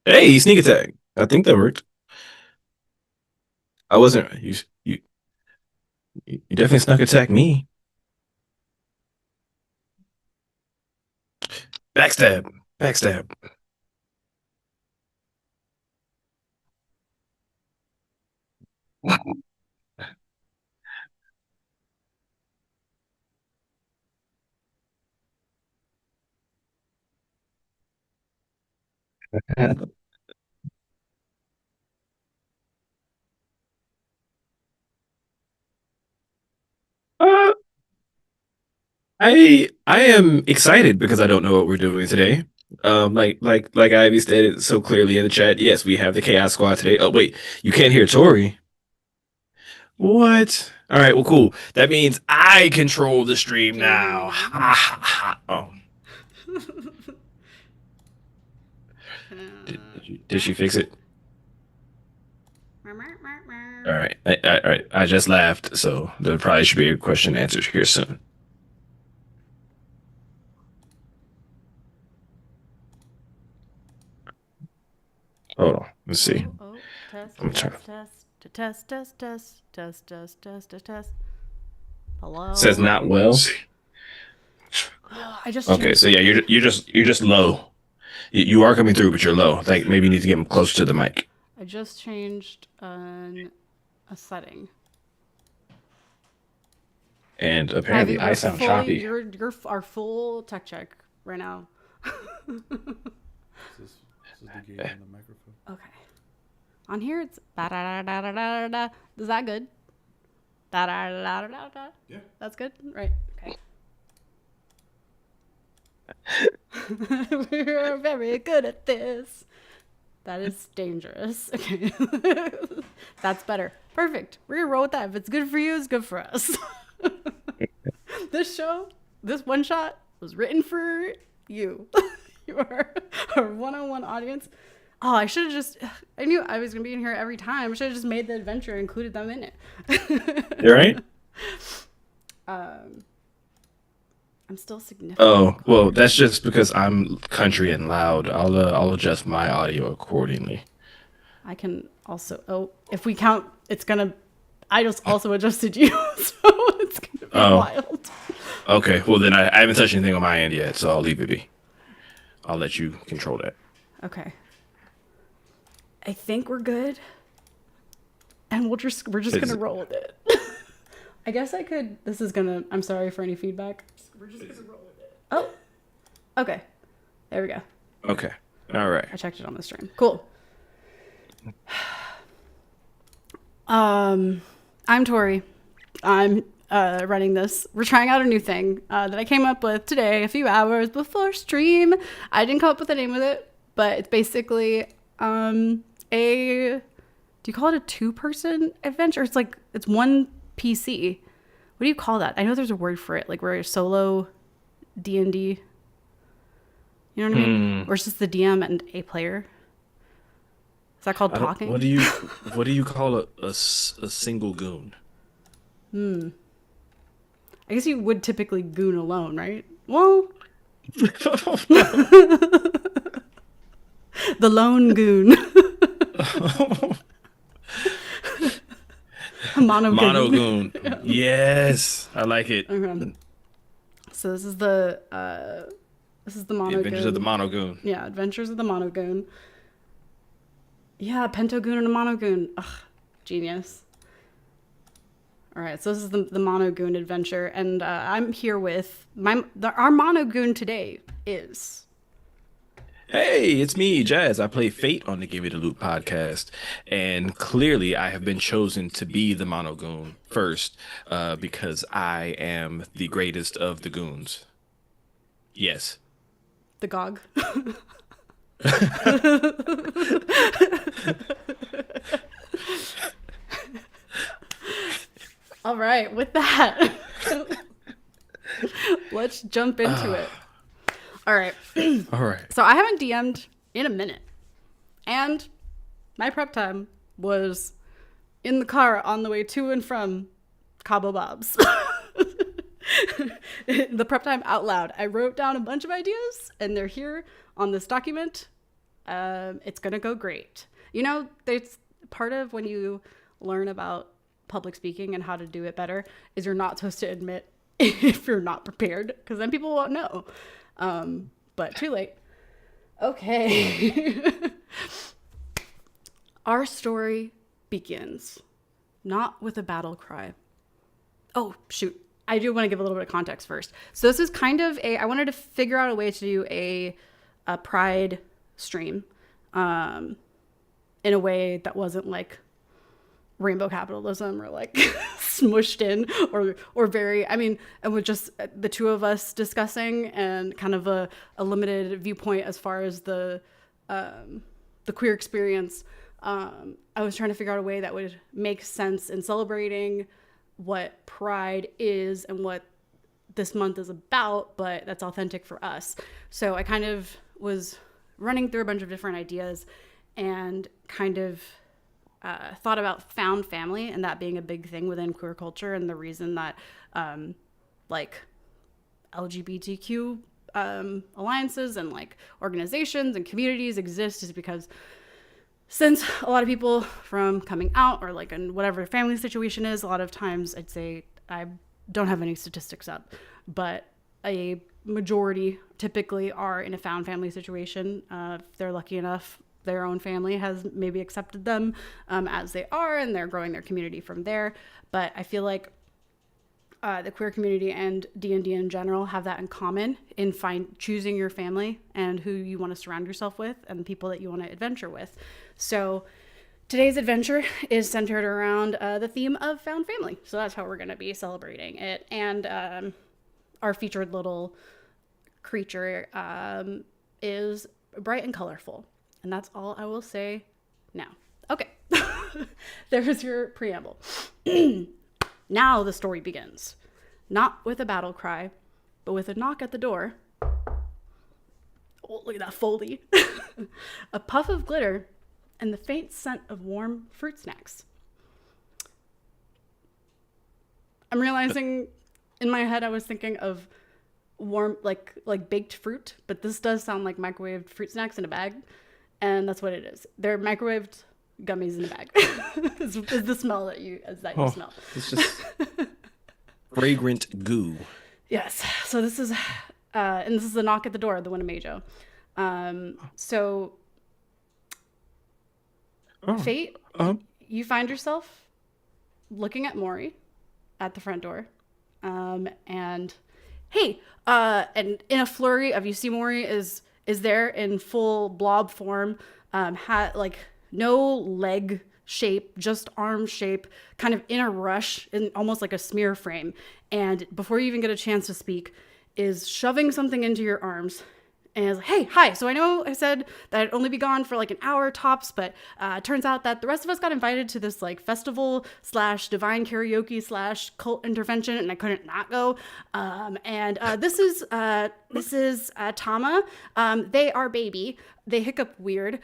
Hey, sneak attack. I think that worked. I wasn't. You definitely snuck attack me. Backstab. Backstab. Uh, I am excited because I don't know what we're doing today. Like Ivy stated so clearly in the chat. Yes, we have the Chaos Squad today. Oh wait, you can't hear Tori. What? All right, well, cool. That means I control the stream Can you hear me now. now? Ha, ha, ha. Oh, did she fix it? All right. All right. I just laughed, so there probably should be a question answered here soon. Hold on. Let's see. Oh, test, I'm trying. test, test, test, test, test, test, test, test, test, test. Says Hello. not well. I just Okay, changed so yeah, something. you're just low. You are coming through, but you're low. Like maybe you need to get closer to the mic. I just changed a setting. And Ivy, apparently, I you're sound fully choppy. you're our full tech check right now. This is the gain on the microphone. Okay. On here it's da da da da da da da. Is that good? Da da da da da da. Yeah. That's good, right? Okay. We're very good at this. That is dangerous. Okay. That's better. Perfect. We're gonna roll with that. If it's good for you, it's good for us. This show, this one shot was written for you. You are our one-on-one audience. Oh, I should have just. I knew I was gonna be in here every time. I should have just made the adventure, included them in You all it. right? um, I'm still significantly Oh, well, quieter. that's just because I'm country and loud. I'll adjust my audio accordingly. I can also. Oh, if we count, it's gonna. I just also adjusted you, so it's gonna be Oh, wild. okay. Well, then I haven't touched anything on my end yet, so I'll leave it be. I'll let you control that. Okay. I think we're good, and we're just gonna Is roll with it. I guess I could. This is gonna. I'm sorry for any feedback. We're just gonna roll with it. Oh, okay. There we go. okay. All right. I checked it on the stream. Cool. I'm Tori. I'm running this. We're trying out a new thing that I came up with today, a few hours before stream. I didn't come up with a name with it, but it's basically a. Do you call it a two-person adventure? It's one PC. What do you call that? I know there's a word for it, like where you're solo D&D. You know what I mean? Hmm. Or it's just the DM and a player. Is that called I don't. talking? What do you call a single goon? I guess you would typically goon alone, right? Well, the lone goon. Mono goon. Monogoon. Yes, I like it. Okay. So this is the The mono Adventures of the goon. Monogoon. Yeah, Adventures of the Mono Goon. Yeah, Pentogoon and a Monogoon. Ugh, genius. All right, so this is the Monogoon adventure, and I'm here with our Monogoon today is. Hey, it's me, Jazz. I play Fate on the Give It a Loot podcast, and clearly I have been chosen to be the Monogoon first, because I am the greatest of the goons. Yes. The Gog. All right, with that, let's jump into it. All right. All right. So I haven't DM'd in a minute. And my prep time was in the car on the way to and from Cabo Bob's. The prep time out loud. I wrote down a bunch of ideas and they're here on this document. It's going to go great. You know, there's part of when you learn about public speaking and how to do it better is you're not supposed to admit if you're not prepared, because then people won't know. But too late. Okay. Our story begins not with a battle cry. Oh, shoot. I do want to give a little bit of context first. So this is kind of I wanted to figure out a way to do a pride stream in a way that wasn't like rainbow capitalism or like smushed in or very, I mean, and with just the two of us discussing and kind of a limited viewpoint as far as the queer experience. I was trying to figure out a way that would make sense in celebrating what pride is and what this month is about, but that's authentic for us. So I kind of was running through a bunch of different ideas and kind of thought about found family and that being a big thing within queer culture, and the reason that like LGBTQ alliances and like organizations and communities exist is because since a lot of people from coming out or like in whatever family situation is, a lot of times I'd say, I don't have any statistics up, but a majority typically are in a found family situation. If they're lucky enough, their own family has maybe accepted them as they are, and they're growing their community from there. But I feel like the queer community and D&D in general have that in common in choosing your family and who you want to surround yourself with and the people that you want to adventure with. So today's adventure is centered around the theme of found family. So that's how we're going to be celebrating it. And our featured little creature is bright and colorful. And that's all I will say now. Okay. There's your preamble. Now the story begins. Not with a battle cry, but with a knock at the door. Oh, look at that Foley. A puff of glitter and the faint scent of warm fruit snacks. I'm realizing in my head I was thinking of warm, like baked fruit, but this does sound like microwaved fruit snacks in a bag, and that's what it is. They're microwaved gummies in a bag. is the smell that you smell. It's just fragrant goo. Yes. So this is and this is the knock at the door of the Winnebago. So Fate, you find yourself looking at Maury at the front door. And hey, and in a flurry of, you see Maury is there in full blob form, had like no leg shape, just arm shape, kind of in a rush, in almost like a smear frame. And before you even get a chance to speak, is shoving something into your arms. And is like, hey, hi. So I know I said that I'd only be gone for like an hour tops, but it turns out that the rest of us got invited to this like festival / divine karaoke / cult intervention, and I couldn't not go. This is Tama. They are baby. They hiccup weird.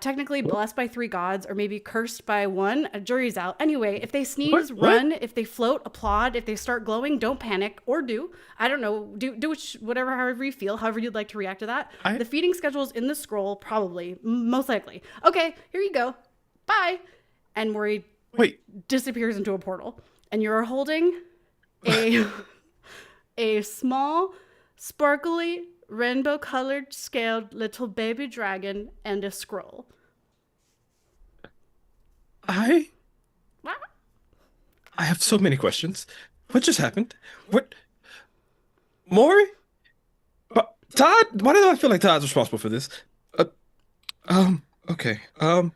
Technically blessed by 3 gods, or maybe cursed by 1. A jury's out. Anyway, if they sneeze, run. If they float, applaud. If they start glowing, don't panic, or do. I don't know. Do whatever, however you feel, however you'd like to react to that. The feeding schedule's in the scroll, probably, most likely. Okay, here you go. Bye. And Maury disappears into a portal, and you're holding a small, sparkly, rainbow-colored scaled little baby dragon and a scroll. I have so many questions. What just happened? What? Maury? Todd? Why do I feel like Todd's responsible for this? Okay. Hi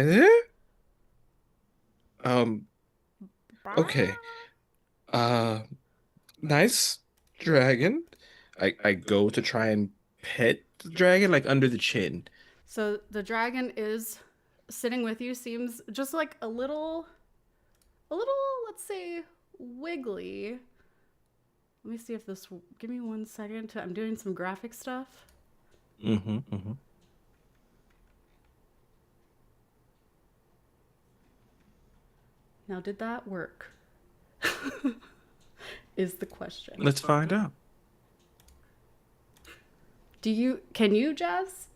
there? Okay. Nice dragon. I go to try and pet the dragon, like under the chin. So the dragon is sitting with you, seems just like a little, let's say, wiggly. Let me see if this, give me 1 second. I'm doing some graphic stuff. Now, did that work? Is the question. Let's find out. Can you, Jazz?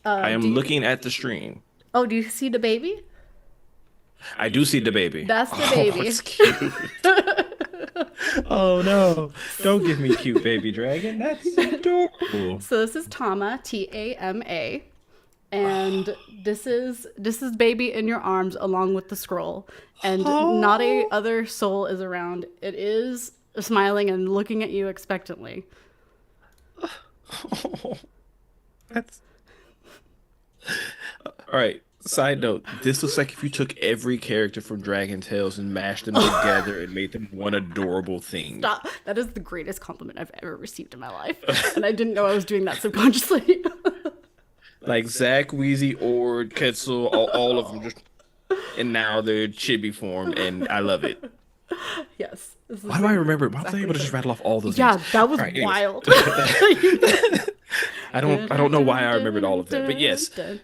I am Do you, looking at the stream. oh, do you see the baby? I do see the baby. That's the Oh, baby. it's cute. Oh no. Don't give me cute baby dragon. That's adorable. So this is Tama, Tama, and this is baby in your arms along with the scroll, and not a Oh. other soul is around. It is smiling and looking at you expectantly. Oh, that's all right. Side note, this looks like if you took every character from Dragon Tales and mashed them together and made them one adorable thing. Stop. That is the greatest compliment I've ever received in my life, and I didn't know I was doing that subconsciously. Like Zack, Wheezy, Ord, Quetzal, all of them just, and now they're chibi form, and I love it. Yes. This is Why do I remember? Why was I exactly able to just rattle off all those Yeah, names? that was All right, anyways. wild. I don't know why I remembered all of that, but yes, that's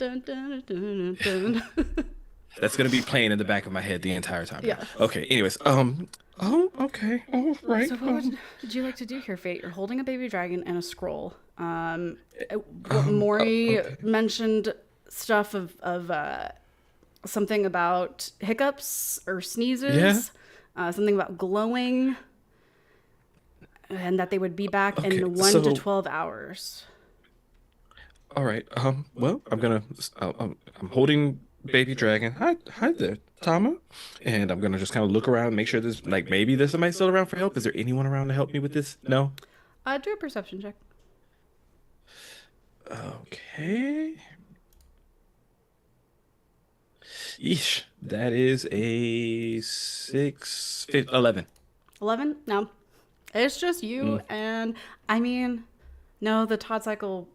gonna be playing in the back of my head the entire time. Yeah. Okay. Anyways, oh, okay. Oh, right. So what would you like to do here, Fate? You're holding a baby dragon and a scroll. Maury okay. mentioned stuff of something about hiccups or sneezes, something about glowing, and that they would be back Okay, in 1 to so- 12 hours. All right. Well, I'm holding baby dragon. Hi there, Tama. And I'm gonna just kind of look around, make sure there's like maybe there's somebody still around for help. Is there anyone around to help me with this? No. Do a perception check. Okay. Yeesh. That is a 11. 11? No. It's just you and, I mean, no, the Todd cycle,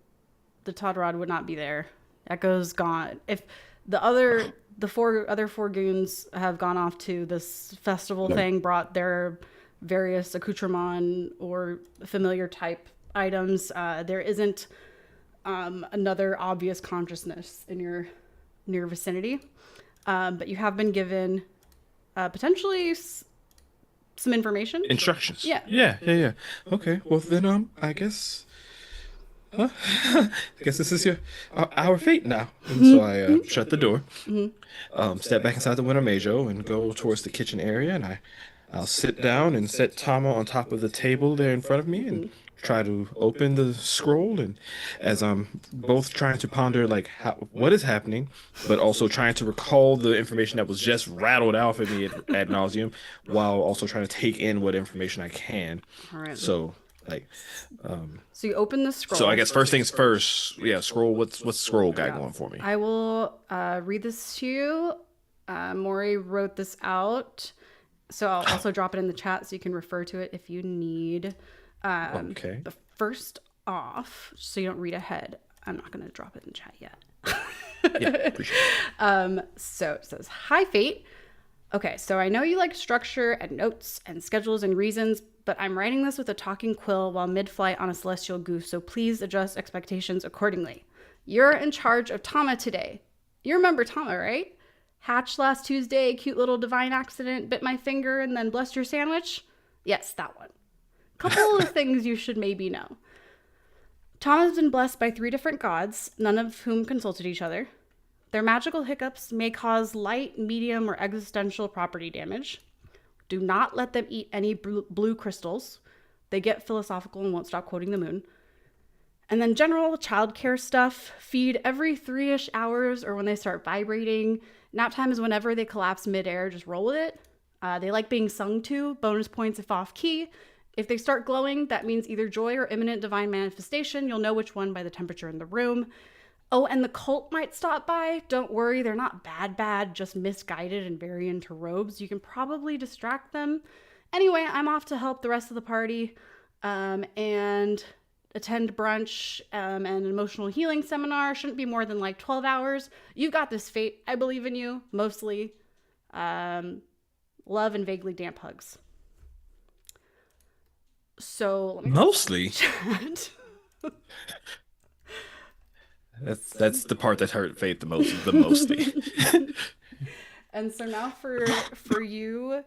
the Todd rod would not be there. Echo's gone. If the four goons have gone off to this festival thing, brought their various accoutrement or familiar type items, there isn't another obvious consciousness in your near vicinity. But you have been given potentially some information. Instructions. Yeah. Yeah. Okay. Well then, I guess. I guess this is our fate now. And so I shut the door, step back inside the Winter Majo, and go towards the kitchen area. And I'll sit down and set Tama on top of the table there in front of me, and try to open the scroll. And as I'm both trying to ponder like what is happening, but also trying to recall the information that was just rattled off at me ad nauseum, while also trying to take in what information I can. All right. So like. So you open the scroll. So I guess first things first. Yeah, scroll. What's scroll guy going for me? I will read this to you. Maury wrote this out, so I'll also drop it in the chat so you can refer to it if you need. Okay. But first off, so you don't read ahead, I'm not going to drop it in chat yet. Yeah, appreciate it. So it says, "Hi, Fate. Okay, so I know you like structure and notes and schedules and reasons, but I'm writing this with a talking quill while mid-flight on a celestial goose, so please adjust expectations accordingly. You're in charge of Tama today. You remember Tama, right? Hatched last Tuesday, cute little divine accident, bit my finger, and then blessed your sandwich? Yes, that one. Couple of things you should maybe know. Tama's been blessed by 3 different gods, none of whom consulted each other. Their magical hiccups may cause light, medium, or existential property damage. Do not let them eat any blue crystals. They get philosophical and won't stop quoting the moon. And then general childcare stuff. Feed every 3-ish hours or when they start vibrating. Nap time is whenever they collapse midair. Just roll with it. They like being sung to. Bonus points if off key. If they start glowing, that means either joy or imminent divine manifestation. You'll know which one by the temperature in the room. Oh, and the cult might stop by. Don't worry, they're not bad, just misguided and very into robes. You can probably distract them. Anyway, I'm off to help the rest of the party and attend brunch and an emotional healing seminar. Shouldn't be more than like 12 hours. You've got this, Fate. I believe in you, mostly. Love and vaguely damp hugs. So, let me Mostly. chat. That's the part that hurt Faith the most. The mostly. And so now for you,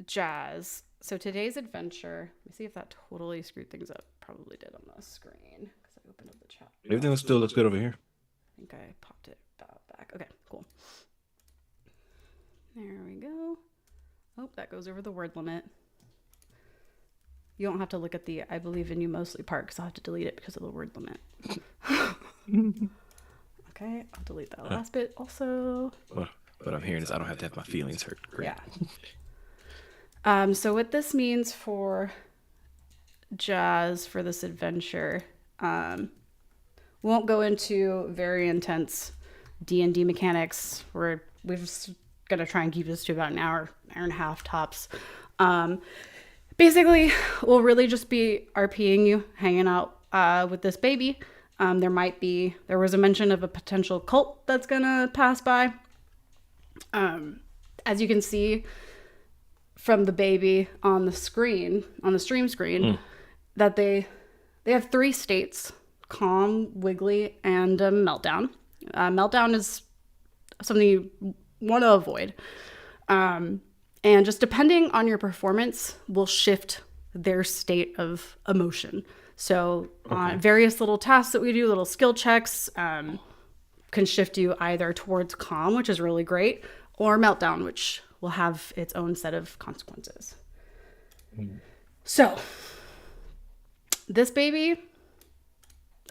Jazz. So today's adventure, let me see if that totally screwed things up. Probably did on the screen because I opened up the chat. Everything still looks good over here. I think I popped it back. Okay, cool. There we go. Oh, that goes over the word limit. You don't have to look at the I believe in you mostly part because I'll have to delete it because of the word limit. Okay, I'll delete that last bit also. Well, what I'm hearing is I don't have to have my feelings hurt. Great. Yeah. So what this means for Jazz for this adventure, won't go into very intense D&D mechanics. We're just gonna try and keep this to about an hour and a half tops. Basically, we'll really just be RPing you, hanging out with this baby. There was a mention of a potential cult that's gonna pass by. As you can see from the baby on the screen, on the stream screen, that they have 3 states: calm, wiggly, and meltdown. Meltdown is something you want to avoid. And just depending on your performance will shift their state of emotion. So various little tasks that we do, little skill checks, can shift you either towards calm, which is really great, or meltdown, which will have its own set of consequences. So this baby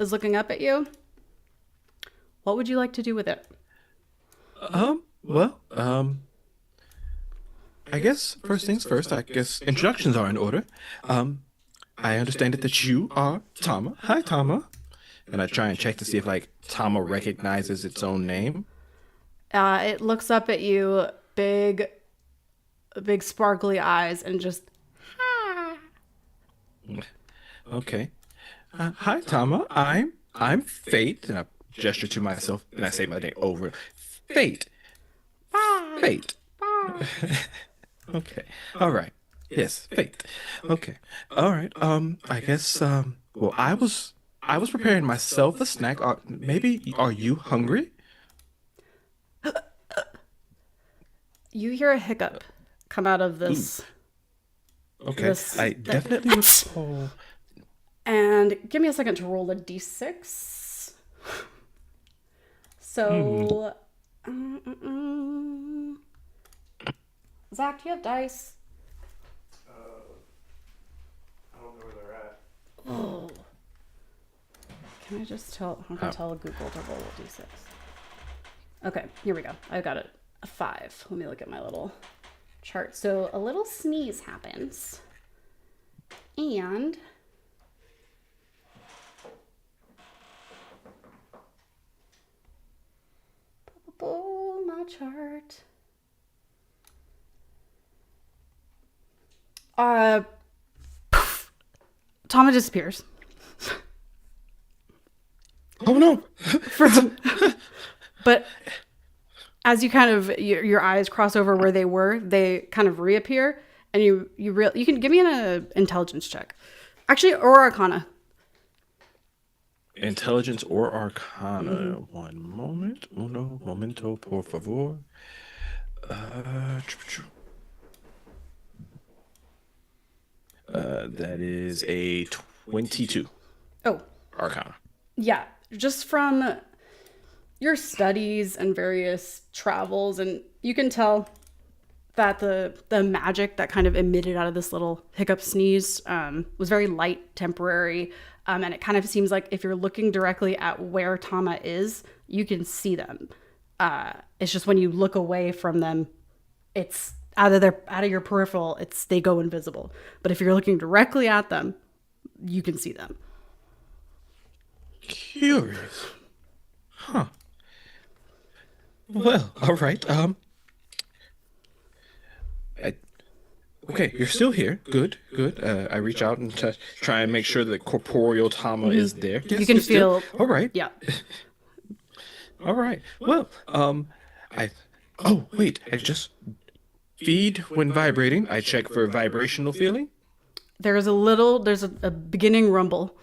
is looking up at you. What would you like to do with it? Well, I guess first things first, I guess introductions are in order. I understand that you are Tama. Hi, Tama. And I try and check to see if, like, Tama recognizes its own name. It looks up at you, big sparkly eyes, and just, Okay. Hi, Tama. I'm Fate. And I gesture to myself, and I say my name over. Fate. Fate. Okay. All right. Yes, Fate. Okay. All right. I guess. Well, I was preparing myself a snack. Maybe are you hungry? you hear a hiccup come out of this. Okay. I definitely recall. And give me a second to roll a d6. So, Zach, do you have dice? I don't know where they're at. Oh. Can I just tell? I'm gonna tell Google to roll a d6. Okay, here we go. I got it. A 5. Let me look at my little chart. So a little sneeze happens, and my chart. Tama disappears. Oh no! But as you kind of your eyes cross over where they were, they kind of reappear, and you can give me an intelligence check, actually, or Arcana. Intelligence or Arcana. One moment. Uno momento, por favor. That is a 22. Oh, Arcana. yeah. Just from your studies and various travels, and you can tell that the magic that kind of emitted out of this little hiccup sneeze was very light, temporary, and it kind of seems like if you're looking directly at where Tama is, you can see them. It's just when you look away from them, it's out of your peripheral. They go invisible. But if you're looking directly at them, you can see them. Curious. Huh. Well, all right. Okay, you're still here. Good, good. I reach out and try and make sure that corporeal Tama is there. Yes, You can you're still- feel. All right. Yeah. All right. Well, Oh, wait. I just feed when vibrating. I check for vibrational feeling. There's a beginning rumble.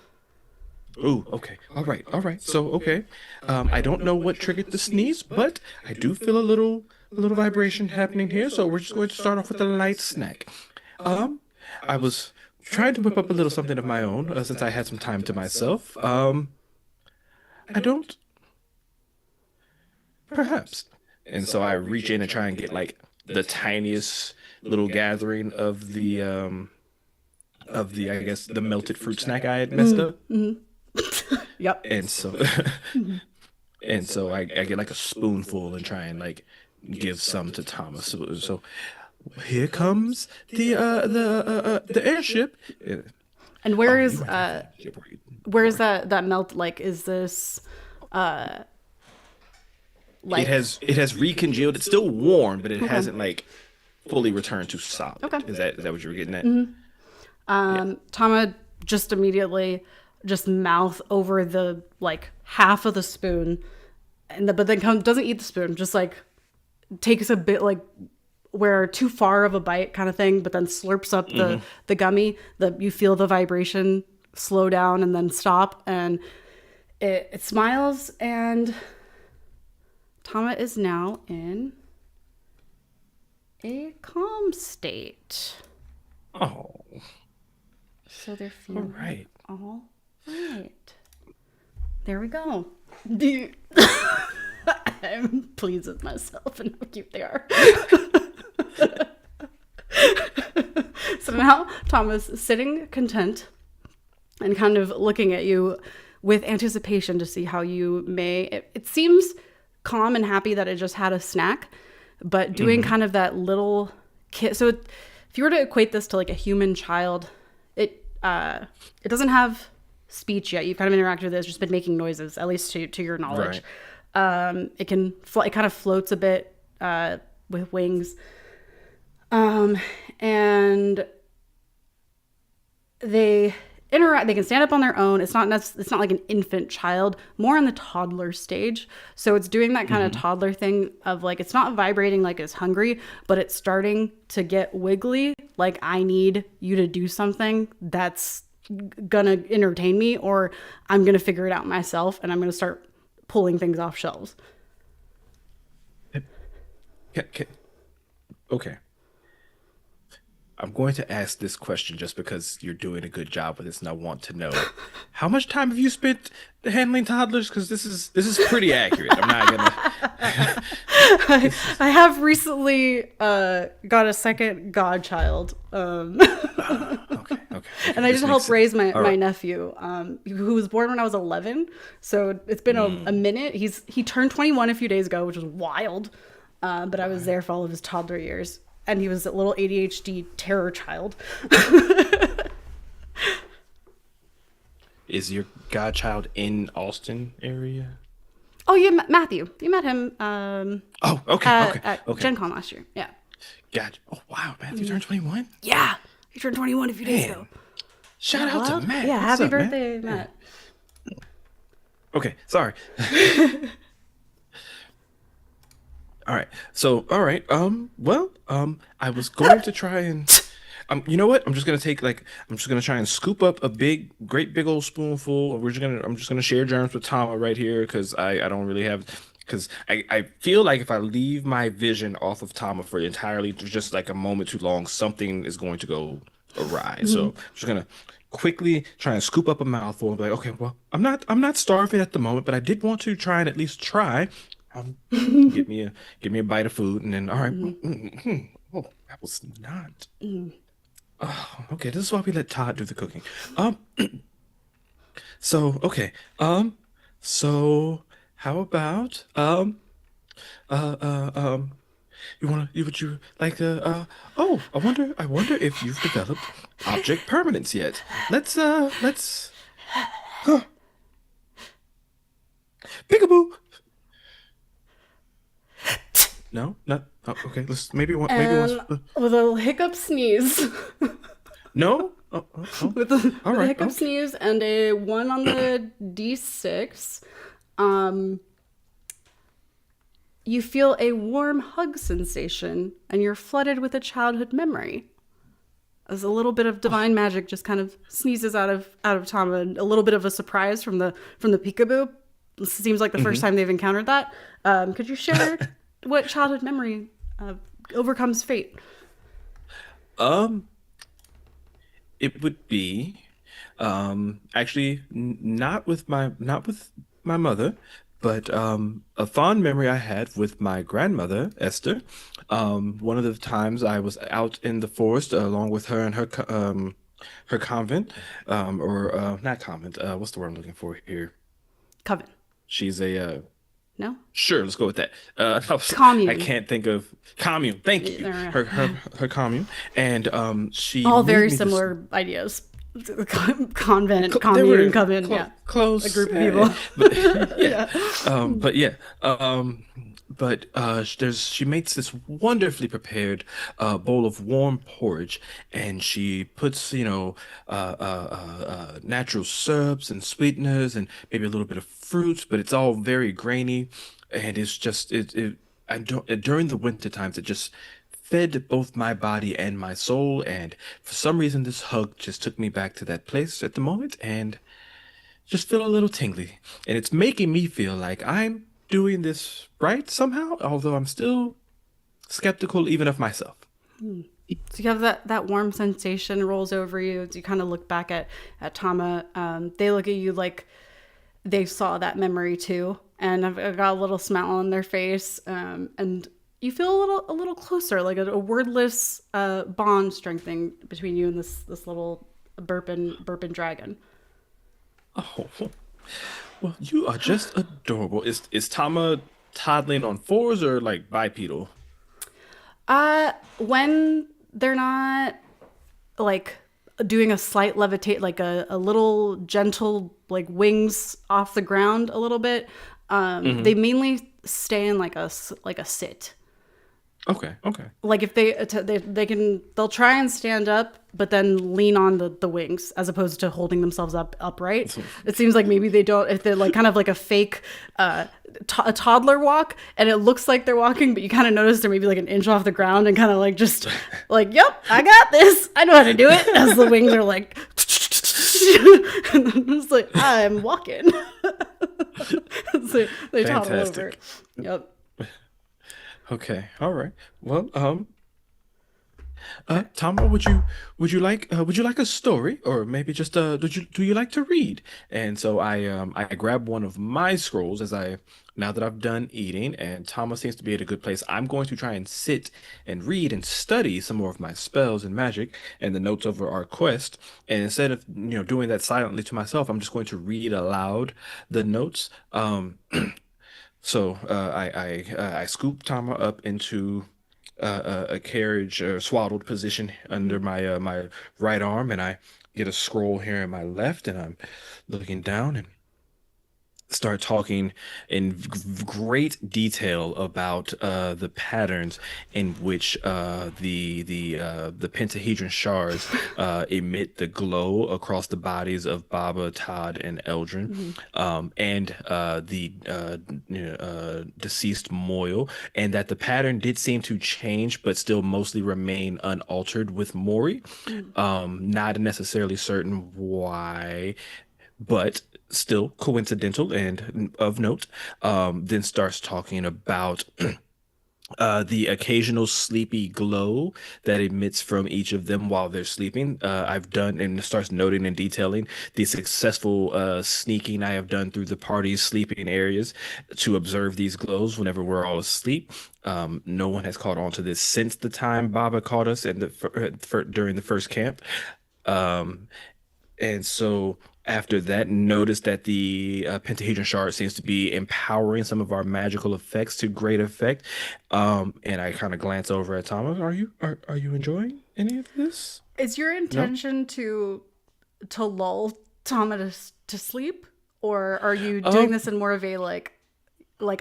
Ooh, okay. All right. All right. So, okay. I don't know what triggered the sneeze, but I do feel a little vibration happening here. So we're just going to start off with a light snack. I was trying to whip up a little something of my own since I had some time to myself. I don't, perhaps. And so I reach in and try and get like the tiniest little gathering of the I guess the melted fruit snack I had messed up. Yep. And so and so I get like a spoonful and try and like give some to Thomas. So here comes the airship. And Oh, you might have that ship where is that melt? Like, is this uh It like has recongealed. It's still warm, but it okay? hasn't like fully returned to solid. Okay. Is that what you were getting at? Yeah. Tama just immediately just mouth over the like half of the spoon, but then doesn't eat the spoon. Just like takes a bit like where too far of a bite kind of thing, but then slurps up the gummy. You feel the vibration slow down and then stop, and it smiles, and Tama is now in a calm state. Oh, So they're all feeling right. all right. There we go. Do you... I'm pleased with myself and how cute they are. So now Thomas is sitting content and kind of looking at you with anticipation to see how you may. It seems calm and happy that it just had a snack, but doing kind of that little kid. So if you were to equate this to like a human child, it doesn't have speech yet. You've kind of interacted with it. It's just been making noises, at least to your knowledge. It can it kind of floats a bit with wings, and they interact. They can stand up on their own. It's not like an infant child, more in the toddler stage. So it's doing that kind of toddler thing of like, it's not vibrating like it's hungry, but it's starting to get wiggly. Like, I need you to do something that's gonna entertain me, or I'm gonna figure it out myself, and I'm gonna start pulling things off shelves. Okay. I'm going to ask this question just because you're doing a good job with this, and I want to know how much time have you spent handling toddlers? Because this is pretty accurate. I'm not gonna. I have recently got a second godchild, Okay. and I This just makes helped raise sense. my, All my right. nephew, who was born when I was 11. So it's been a minute. He turned 21 a few days ago, which was wild. But I was there for all of his toddler years, and he was a little ADHD terror child. Is your godchild in Austin area? Oh, Matthew. You met him Oh, okay, at Gen Con last year. Yeah. Gotcha. Oh, wow, Matthew turned 21. Yeah. He turned 21 a few days Man, ago. shout out to Wild. Matt. Yeah, What's happy up, man? birthday, Matt. Okay, sorry. All right. So, all right. Well, I was going to try and, you know what? I'm just gonna try and scoop up a great big old spoonful. I'm just gonna share germs with Tama right here because I don't really have, because I feel like if I leave my vision off of Tama for entirely just like a moment too long, something is going to go awry. So, I'm just gonna quickly try and scoop up a mouthful and be like, okay, well, I'm not starving at the moment, but I did want to try and at least try. Give me a bite of food, and then all right. Oh, that was not. Oh, okay. This is why we let Todd do the cooking. Um. So okay. So how about would you like oh, I wonder if you've developed object permanence yet. Let's huh, peekaboo. No, not oh, okay. Let's maybe once. And with a hiccup sneeze. No. Oh. with a, All with a right. hiccup Okay. sneeze and a 1 on the D6, you feel a warm hug sensation, and you're flooded with a childhood memory. As a little bit of divine magic just kind of sneezes out of Tom, and a little bit of a surprise from the peekaboo. This seems like the first time they've encountered that. Could you share what childhood memory overcomes fate? Um, it would be, actually not with my mother, but a fond memory I had with my grandmother, Esther. One of the times I was out in the forest along with her and her convent, or not convent. What's the word I'm looking for here? Coven. She's a No? sure, let's go with that. I Commune. can't think of commune. Thank you. Uh, Her commune, and she All made very me this. similar ideas. Convent, They commune, were coven, yeah. A close, group of people. but yeah, Yeah. but yeah, but she makes this wonderfully prepared bowl of warm porridge, and she puts natural syrups and sweeteners and maybe a little bit of fruits, but it's all very grainy, and it's just it. I don't during the winter times it just fed both my body and my soul, and for some reason this hug just took me back to that place at the moment and just feel a little tingly. And it's making me feel like I'm doing this right somehow, although I'm still skeptical even of myself. So you have that warm sensation rolls over you as you kind of look back at Tama. They look at you like they saw that memory too, and I've got a little smile on their face, and you feel a little closer, like a wordless bond strengthening between you and this little burping dragon. Oh, well, you are just adorable. Is Tama toddling on fours or like bipedal? When they're not like doing a slight levitate, like a little gentle like wings off the ground a little bit, Hmm. they mainly stay in like a sit. Okay, okay. Like if they'll try and stand up but then lean on the wings as opposed to holding themselves upright. It seems like maybe they don't, if they're like kind of like a fake a toddler walk, and it looks like they're walking but you kind of notice they're maybe like an inch off the ground and kind of like just like, yep, I got this, I know how to do it, as the wings are like and then it's like, I'm walking. So they toddle over. Fantastic. Yep. Okay, all right. Well, Tama, would you like a story, or maybe just do you like to read? And so I grab one of my scrolls as I now that I've done eating, and Tama seems to be at a good place. I'm going to try and sit and read and study some more of my spells and magic and the notes over our quest. And instead of doing that silently to myself, I'm just going to read aloud the notes. I scoop Tama up into a carriage swaddled position under my right arm, and I get a scroll here in my left, and I'm looking down and start talking in great detail about the patterns in which the pentahedron shards emit the glow across the bodies of Baba, Todd, and Eldrin, Mm-hmm. and the deceased Moyle, and that the pattern did seem to change, but still mostly remain unaltered with Mori. Not necessarily certain why, but still coincidental and of note. Then starts talking about the occasional sleepy glow that emits from each of them while they're sleeping. I've done and starts noting and detailing the successful sneaking I have done through the party's sleeping areas to observe these glows whenever we're all asleep. No one has caught on to this since the time Baba caught us during the first camp. Um, and so after that, notice that the pentahedron shard seems to be empowering some of our magical effects to great effect. And I kind of glance over at Thomas. Are you enjoying any of this? Is your No? intention to lull Tama to sleep, or are you doing Um, this in more of a like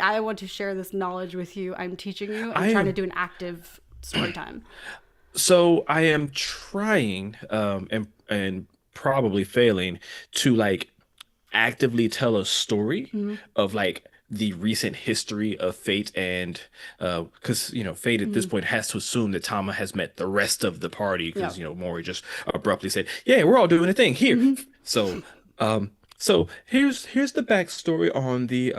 I want to share this knowledge with you, I'm teaching you, and I trying to am do an active story time? so I am trying and probably failing to like actively tell a story Mm-hmm. of like the recent history of Fate, and because Fate at this Mm-hmm. point has to assume that Tama has met the rest of the party, Yeah. because Mori just abruptly said, yeah, we're all doing a thing here. Mm-hmm. So so here's the backstory on the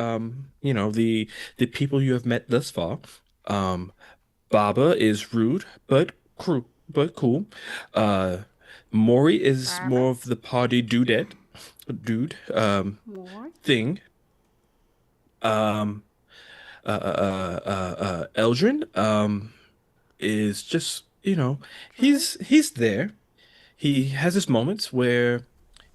people you have met thus far. um Baba is rude but cool. uh Mori is Baba, more of the party dude, more. thing. Um, Eldrin, is just, Okay. he's there. He has his moments where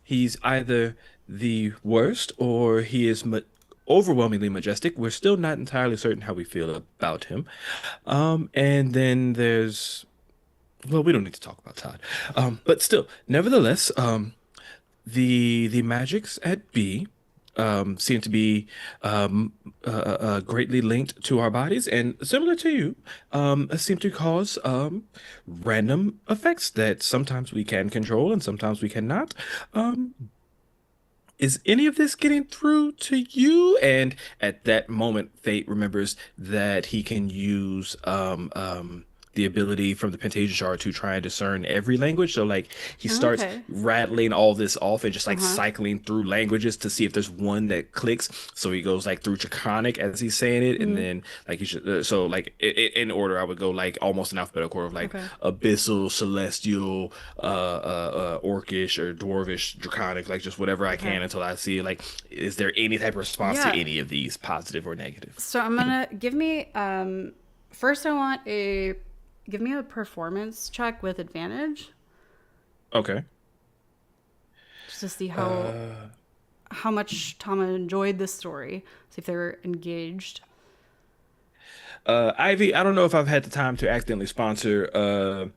he's either the worst or he is ma overwhelmingly majestic. We're still not entirely certain how we feel about him. And then there's, well, we don't need to talk about Todd. But still, nevertheless, the magics at B seem to be greatly linked to our bodies, and similar to you, seem to cause random effects that sometimes we can control and sometimes we cannot. Um, is any of this getting through to you? And at that moment, Fate remembers that he can use the ability from the Pantasia shard to try and discern every language. So like he starts Okay. rattling all this off and just like Uh-huh. cycling through languages to see if there's one that clicks. So he goes like through Draconic as he's saying it, and Mm, then like he should. So like in order, I would go like almost an alphabetical order of like okay. abyssal, celestial, orcish or dwarvish, draconic, like just whatever I Okay. can until I see like, is there any type of response to Yeah. any of these, positive or negative? So I'm gonna give me first I want a give me a performance check with advantage Okay. just to see Uh, how much Tama enjoyed this story. See if they're engaged. Ivy, I don't know if I've had the time to accidentally sponsor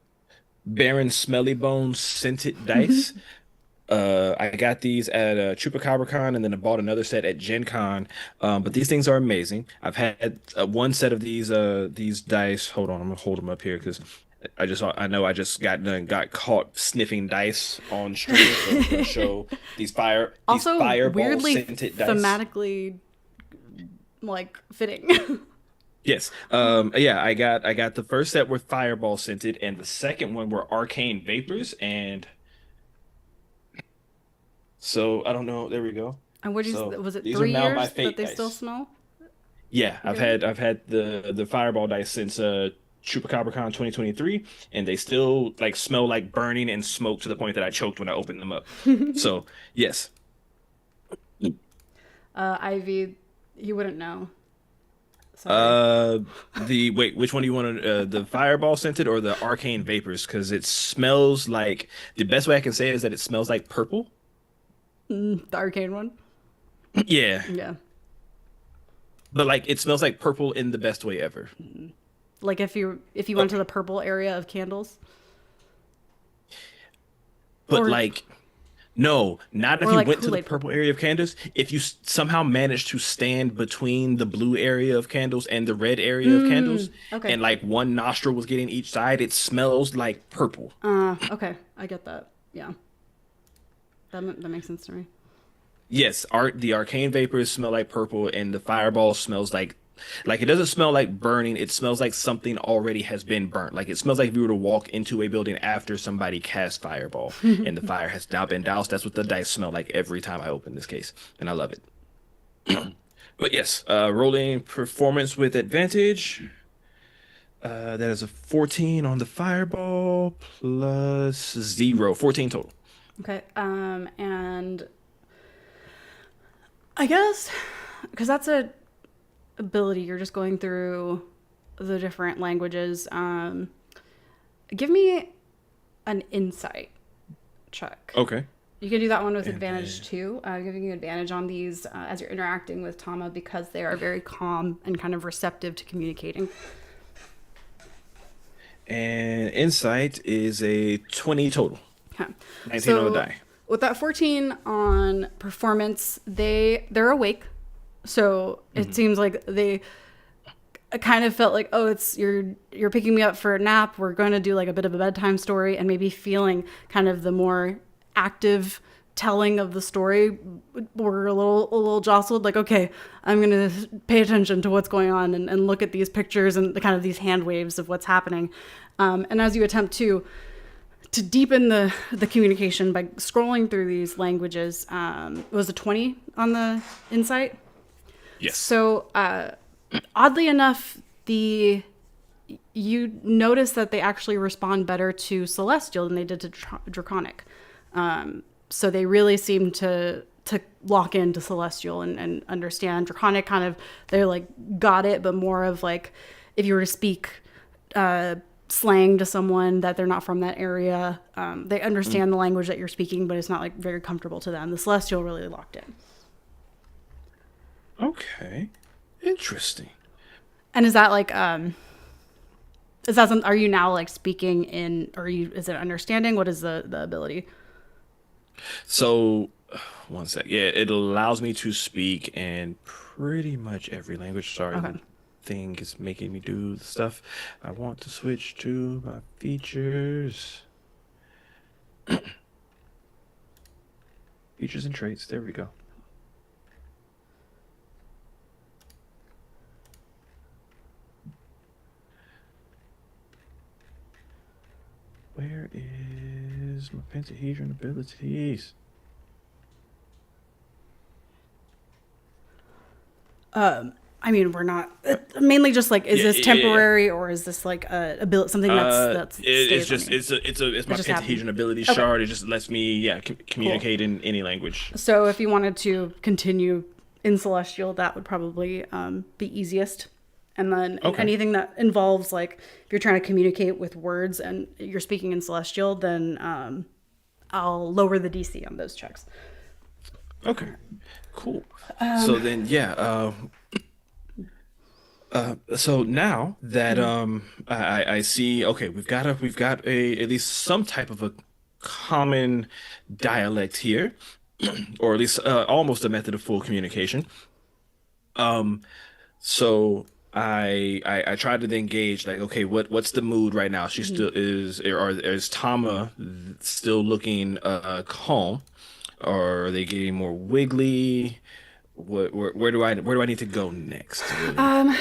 Baron Smelly Bones scented dice. I got these at Chupacabra Con and then I bought another set at Gen Con. But these things are amazing. I've had one set of these dice. Hold on, I'm gonna hold them up here because I know I just got caught sniffing dice on stream, so I'm gonna show these Also fireball weirdly scented dice. thematically like fitting. Yes. Yeah, I got the first set were fireball scented and the second one were arcane vapors, and so I don't know. There we go. And what is So was it these are now my 3 years that fate they still dice. smell Yeah, I've together? had I've had the fireball dice since ChupacabraCon 2023, and they still like smell like burning and smoke to the point that I choked when I opened them up. So yes. Ivy, he wouldn't know. Sorry. Uh, the wait, which one do you want to the fireball scented or the arcane vapors? Because it smells like, the best way I can say it is that it smells like purple. The arcane one. Yeah, Yeah. but like it smells like purple in the best way ever. Like if you went to Okay, the purple area of candles but or like, no, not if you like went to the Kool-Aid purple purple. area of candles. If you somehow managed to stand between the blue area of candles and the red area of candles, Okay. and like one nostril was getting each side, it smells like purple. Okay. I get that. Yeah. That makes sense to me. Yes, the arcane vapors smell like purple, and the fireball smells like it doesn't smell like burning. It smells like something already has been burnt. Like it smells like if you were to walk into a building after somebody cast fireball and the fire has now been doused. That's what the dice smell like every time I open this case, and I love it. But yes, rolling performance with advantage. That is a 14 on the fireball plus 0, 14 total. Okay. And I guess because that's a ability you're just going through the different languages. Give me an insight check. Okay. You can do that one with And advantage then too, giving you advantage on these as you're interacting with Tama because they are very calm and kind of receptive to communicating. And insight is a 20 total. Okay. 19 on the So die. with that 14 on performance, they're awake. So it Hmm. seems like they kind of felt like, oh, it's you're picking me up for a nap. We're going to do like a bit of a bedtime story, and maybe feeling kind of the more active telling of the story. We're a little jostled. Like, okay, I'm going to pay attention to what's going on and look at these pictures and the kind of these hand waves of what's happening. And as you attempt to deepen the communication by scrolling through these languages, it was a 20 on the insight. Yes. So oddly enough, you notice that they actually respond better to celestial than they did to draconic. So they really seem to to lock into Celestial and understand. Draconic kind of, they're like, got it, but more of like, if you were to speak slang to someone that they're not from that area, they Mm. understand the language that you're speaking, but it's not like very comfortable to them. The Celestial really locked in. Okay. Interesting. And is that like, is that some, are you now like speaking in, or you, is it understanding? What is the ability? So, one sec. Yeah, it allows me to speak in pretty much every language. Sorry, the Okay. thing is making me do the stuff. I want to switch to my features. Features and traits. There we go. Where is my pentahedron abilities? I mean, we're not mainly just like, is Yeah, this yeah, yeah, yeah. temporary or is this like a ability, something that It's stays on just you? it's It my just happened. pentahedron ability Okay, shard. It just lets me cool. communicate in any language. So if you wanted to continue in Celestial, that would probably be easiest. And then Okay. anything that involves like, if you're trying to communicate with words and you're speaking in Celestial, then I'll lower the DC on those checks. Okay. Cool. So then yeah, so now that I see, okay, we've got a at least some type of a common dialect here, or at least almost a method of full communication. So I tried to then gauge like, okay, what's the mood right now? She Mhm. still or is Tama still looking calm, or are they getting more wiggly? Where do I need to go next to really?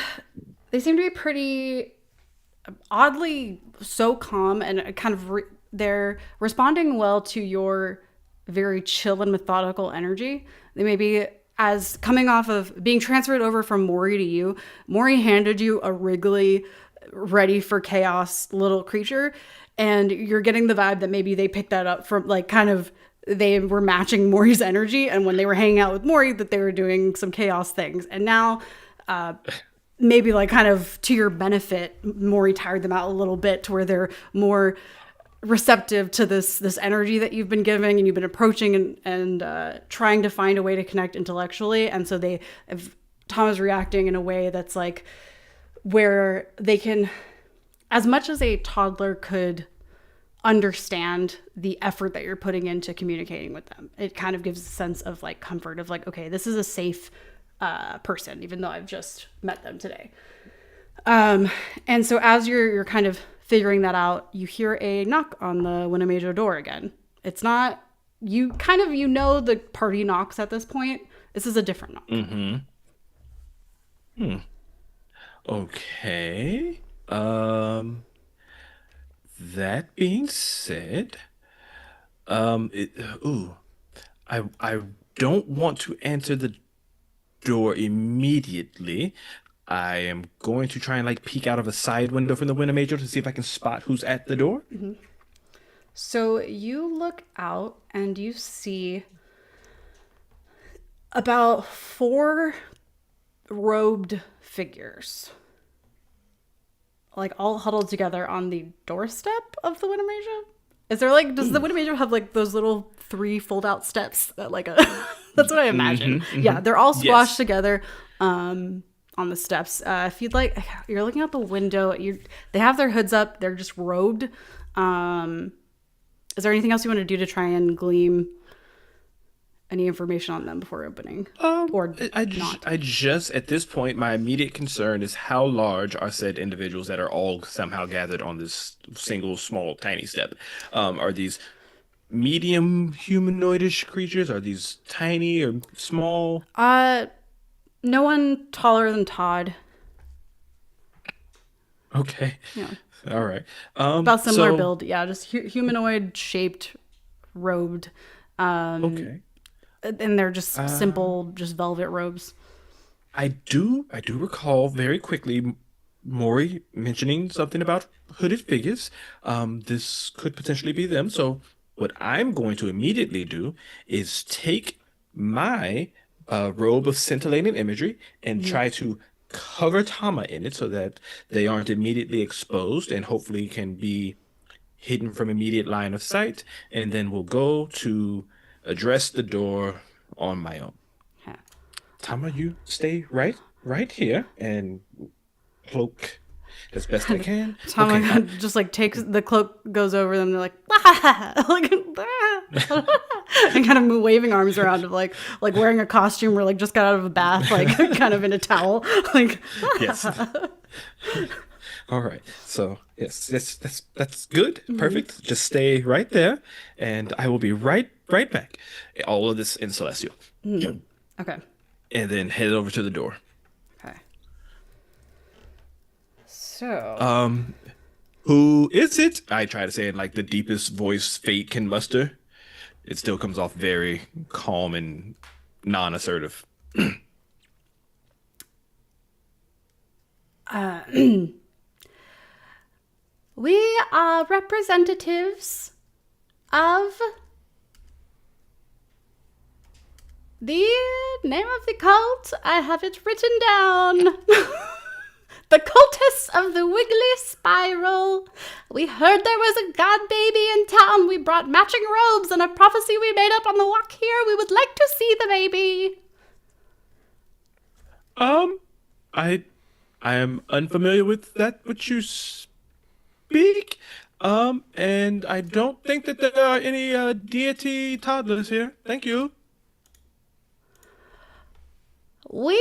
They seem to be pretty oddly so calm and kind of they're responding well to your very chill and methodical energy. They may be, as coming off of being transferred over from Mori to you. Mori handed you a wriggly, ready for chaos little creature, and you're getting the vibe that maybe they picked that up from like kind of, they were matching Mori's energy, and when they were hanging out with Mori, that they were doing some chaos things, and now maybe like kind of to your benefit, Maury tired them out a little bit to where they're more receptive to this energy that you've been giving and you've been approaching and trying to find a way to connect intellectually. And so they have, Tom is reacting in a way that's like where they can, as much as a toddler could understand the effort that you're putting into communicating with them, it kind of gives a sense of like comfort of like, okay, this is a safe person, even though I've just met them today. And so as you're kind of figuring that out, you hear a knock on the Winnebago door again. It's not, you kind of, you know, the party knocks at this point. This is a different knock. Mm-hmm. Hmm. Okay. Um, that being said, it, ooh, I don't want to answer the door immediately. I am going to try and like peek out of a side window from the window major to see if I can spot who's at the door. So you look out and you see about four robed figures, like all huddled together on the doorstep of the Winnebago. Is there like, does the Ooh. Winnebago have like those little three fold out steps that like a, that's what I imagine. Mm-hmm, mm-hmm. Yeah, they're all squashed Yes. together on the steps. If you'd like, you're looking out the window, they have their hoods up, they're just robed. Um, is there anything else you want to do to try and glean any information on them before opening? Or not? I just at this point, my immediate concern is how large are said individuals that are all somehow gathered on this single small tiny step. Are these medium humanoidish creatures? Are these tiny or small? No one taller than Todd. Okay. Yeah. All right. About similar So build. Yeah, just humanoid shaped, robed. okay. And they're just Uh, simple, just velvet robes. I do recall very quickly Maury mentioning something about hooded figures. This could potentially be them. So what I'm going to immediately do is take my robe of scintillating imagery and Mhm. try to cover Tama in it so that they aren't immediately exposed and hopefully can be hidden from immediate line of sight. And then we'll go to address the door on my own. Okay. Tama, you stay right here and cloak as best I And can. Okay, Tom just like takes the cloak, goes over them. They're like, "Ah!" Like, "Ah!" And kind of waving arms around of like wearing a costume or like just got out of a bath, like kind of in a towel. Like, yes. All right. So yes, that's good. Perfect. Just stay right there, and I will be right back. All of this in Celestial, okay. and then head over to the door. Okay. So, Um, who is it? I try to say in like the deepest voice Fate can muster. It still comes off very calm and non-assertive. we are representatives of the name of the cult. I have it written down. The cultists of the Wiggly Spiral. We heard there was a god baby in town. We brought matching robes and a prophecy we made up on the walk here. We would like to see the baby. Um, I I am unfamiliar with that which you speak. And I don't think that there are any deity toddlers here. Thank you. We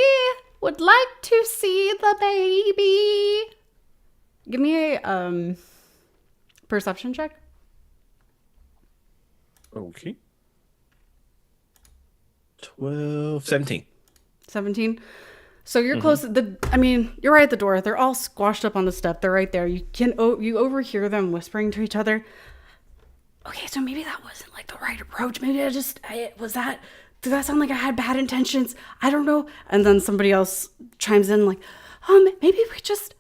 would like to see the baby. Give me a perception check. Okay. 12, 17. 17. So you're close. You're right at the door. They're all squashed up on the step. They're right there. You overhear them whispering to each other. Okay, so maybe that wasn't like the right approach. Maybe did that sound like I had bad intentions? I don't know. And then somebody else chimes in like, maybe we just,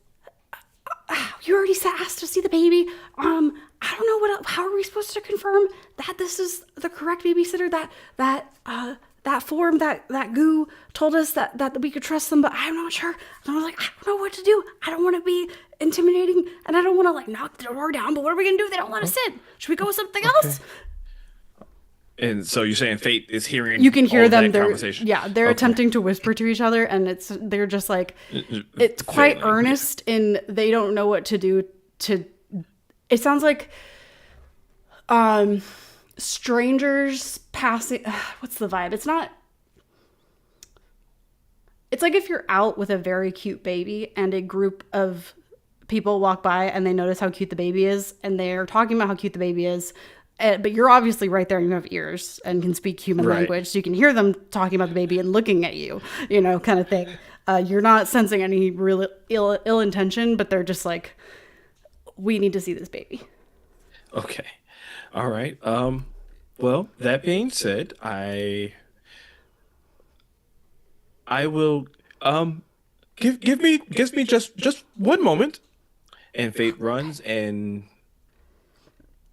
you already asked to see the baby. I don't know how are we supposed to confirm that this is the correct babysitter? That form, that goo told us that we could trust them, but I'm not sure. And I was like, I don't know what to do. I don't want to be intimidating, and I don't want to like knock the door down. But what are we gonna do if they don't let us in? Should we go with something Okay. else? And so you're saying Fate is hearing You can all hear of them. that They're conversation? they're Okay. attempting to whisper to each other, and they're just like it's quite Failing, yeah. earnest, and they don't know what to do. It sounds like strangers passing. What's the vibe? It's like if you're out with a very cute baby and a group of people walk by and they notice how cute the baby is and they're talking about how cute the baby is. But you're obviously right there and you have ears and can speak human Right. language. So you can hear them talking about the baby and looking at you, kind of thing. You're not sensing any real ill intention, but they're just like, we need to see this baby. Okay. All right. Well, that being said, I will gives me just one moment. And Fate runs and